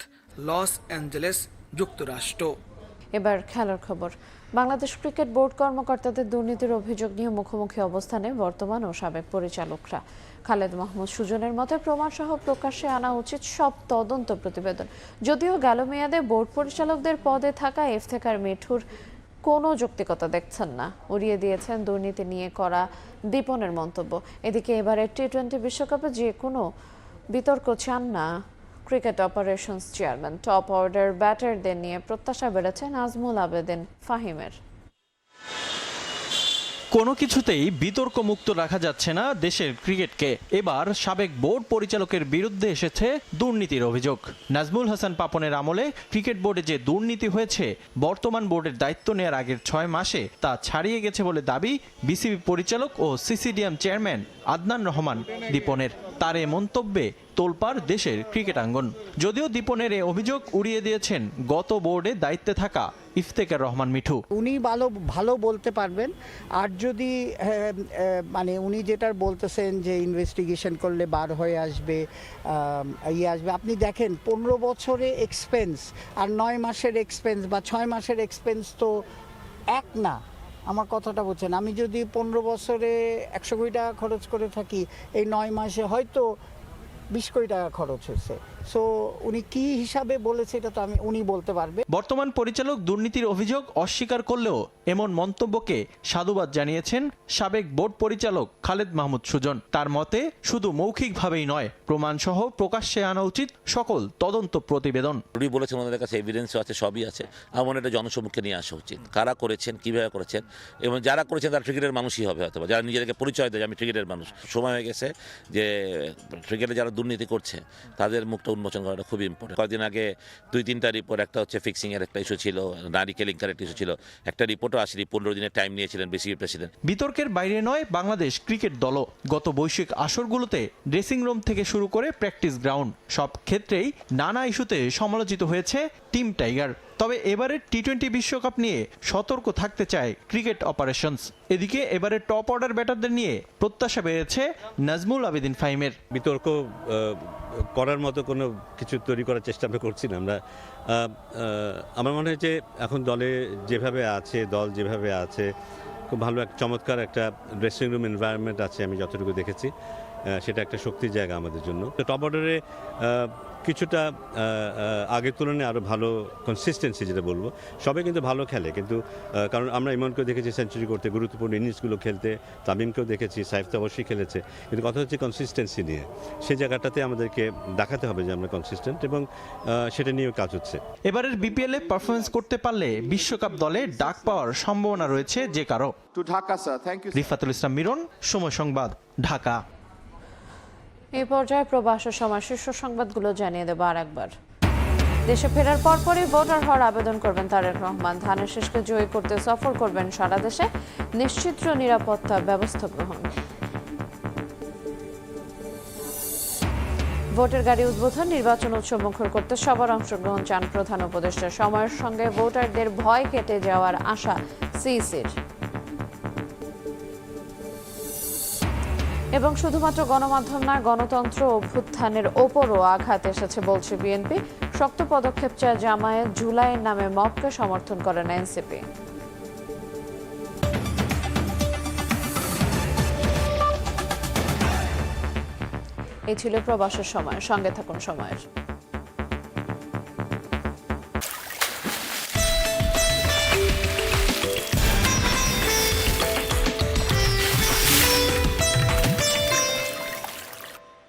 লস অ্যাঞ্জেলেস, যুক্তরাষ্ট্র। এবার খেলার খবর। বাংলাদেশ ক্রিকেট বোর্ড কর্মকর্তাদের দুর্নীতির অভিযোগ নিয়ে মুখোমুখি অবস্থানে বর্তমান ও সাবেক পরিচালকরা। খালেদ মাহমুদ সুজনের মতে প্রমাণসহ প্রকাশ্যে আনা উচিত সব তদন্ত প্রতিবেদন। যদিও গেল মেয়াদে বোর্ড পরিচালকদের পদে থাকা ইফতেখার মিঠুর কোনো যৌক্তিকতা দেখছেন না, উড়িয়ে দিয়েছেন দুর্নীতি নিয়ে করা দীপনের মন্তব্য। এদিকে এবারে টি-20 বিশ্বকাপে যে কোনো বিতর্ক চান না cricket operations chairman. Top order ব্যাটারদের নিয়ে প্রত্যাশা বেড়েছে নাজমুল আবেদিন ফাহিমের। কোনো কিছুতেই বিতর্ক মুক্ত রাখা যাচ্ছে না দেশের ক্রিকেটকে। এবার সাবেক বোর্ড পরিচালকের বিরুদ্ধে এসেছে দুর্নীতির অভিযোগ। নাজমুল হাসান পাপনের আমলে ক্রিকেট বোর্ডে যে দুর্নীতি হয়েছে, বর্তমান বোর্ডের দায়িত্ব নেওয়ার আগের 6 মাসে তা ছাড়িয়ে গেছে বলে দাবি বিসিবি পরিচালক ও সিসিডিএম চেয়ারম্যান আদনান রহমান দীপনের। তার এ মন্তব্যে তোলপাড় দেশের ক্রিকেট আঙ্গন। যদিও দীপনের এ অভিযোগ উড়িয়ে দিয়েছেন গত বোর্ডে দায়িত্বে থাকা ইফতেখার রহমান মিঠু। উনি ভালো বলতে পারবেন। আর যদি মানে উনি যেটা বলতেছেন যে ইনভেস্টিগেশন করলে বার হয়ে আসবে, আসবে, আপনি দেখেন 15 বছরে এক্সপেন্স আর 9 মাসের এক্সপেন্স বা 6 মাসের এক্সপেন্স তো এক না। আমার কথাটা বলছেন, আমি যদি 15 বছরে 100 কোটি টাকা খরচ করে থাকি, এই 9 মাসে হয়তো 20 কোটি টাকা খরচ হয়েছে। সো উনি কি হিসাবে বলেছে এটা তো উনি বলতে পারবে। বর্তমান পরিচালক দুর্নীতির অভিযোগ অস্বীকার করলেও এমন মন্তব্যকে সাধুবাদ জানিয়েছেন সাবেক বোর্ড পরিচালক খালেদ মাহমুদ সুজন। তার মতে শুধু মৌখিকভাবেই নয়, প্রমাণসহ প্রকাশ্যে আনা উচিত সকল তদন্ত প্রতিবেদন। উনি বলেছেন ওনাদের কাছে এভিডেন্সও আছে, সবই আছে। আমার এটা জনসম্মুখে নিয়ে আসা উচিত, কারা করেছেন, কিভাবে করেছেন, এবং যারা করেছেন তারা ক্রিকেটের মানুষই হবে, হয়তো যারা নিজেদেরকে পরিচয় দেয় আমি ক্রিকেটের মানুষ। সময় হয়ে গেছে যে ক্রিকেটে যারা দুর্নীতি করছে তাদের মুখটা উন্মোচন করাটা খুবই ইম্পর্টেন্ট। কয়েকদিন আগে 2-3টা রিপোর্ট, একটা হচ্ছে ফিক্সিংয়ের একটা ইস্যু ছিল, নারী কেলেঙ্কারির একটা ইস্যু ছিল, একটা রিপোর্টও আসেনি, 15 দিনের টাইম নিয়েছিলেন বিসিবি প্রেসিডেন্ট। বিতর্কের বাইরে নয় বাংলাদেশ ক্রিকেট দলও। গত বৈশ্বিক আসরগুলোতে ড্রেসিং রুম থেকে শুরু করে প্র্যাকটিস গ্রাউন্ড সব ক্ষেত্রেই নানা ইস্যুতে সমালোচিত হয়েছে টিম টাইগার। তবে এবারের টি-20 বিশ্বকাপ নিয়ে সতর্ক থাকতে চায় ক্রিকেট অপারেশনস। এদিকে এবারে টপ অর্ডার ব্যাটারদের নিয়ে প্রত্যাশা বেড়েছে নাজমুল আবেদিন ফাহিমের। বিতর্ক করার মতো কোনো কিছু তৈরি করার চেষ্টা আমরা করছি না। আমরা আমার মনে হয় যে এখন দল যেভাবে আছে খুব ভালো এক চমৎকার একটা ড্রেসিং রুম এনভায়রনমেন্ট আছে, আমি যতটুকু দেখেছি সেটা একটা শক্তির জায়গা আমাদের জন্য। টপ অর্ডারে কিছুটা আগের তুলনায় আরও ভালো কনসিস্টেন্সি যেটা বলবো, সবাই কিন্তু ভালো খেলে, কিন্তু কারণ আমরা ইমনকেও দেখেছি সেঞ্চুরি করতে, গুরুত্বপূর্ণ ইনিংসগুলো খেলতে, তামিমকেও দেখেছি, সাইফ তো অবশ্যই খেলেছে, কিন্তু কথা হচ্ছে কনসিস্টেন্সি নিয়ে। সেই জায়গাটাতে আমাদেরকে দেখাতে হবে যে আমরা কনসিস্টেন্ট, এবং সেটা নিয়েও কাজ হচ্ছে। এবারের বিপিএলে পারফরমেন্স করতে পারলে বিশ্বকাপ দলে ডাক পাওয়ার সম্ভাবনা রয়েছে যে কারো। রিফাতুল ইসলাম মিরন, সময় সংবাদ, ঢাকা। এই পর্যায়ে প্রবাসের সময় শীর্ষ সংবাদগুলো জানিয়ে দেব আর একবার। দেশে ফেরার পরপরই ভোটার হওয়ার আবেদন করবেন তারেক রহমান। ধানের শীষকে জয়ী করতে সফর করবেন সারা দেশে, নিশ্চিত নিরাপত্তা ব্যবস্থা গ্রহণ। ভোটের গাড়ি উদ্বোধন, নির্বাচন উৎসব মুখর করতে সবার অংশগ্রহণ চান প্রধান উপদেষ্টা। সময়ের সঙ্গে ভোটারদের ভয় কেটে যাওয়ার আশা সিইসির। এবং শুধুমাত্র গণমাধ্যম নয়, গণতন্ত্র অভ্যুত্থানের ওপরও আঘাত এসেছে বলছে বিএনপি। শক্ত পদক্ষেপ চায় জামায়াত, জুলাইয়ের নামে মবকে সমর্থন করেন এনসিপি। এই ছিল প্রবাসের সময়, সঙ্গে থাকুন সময়ের।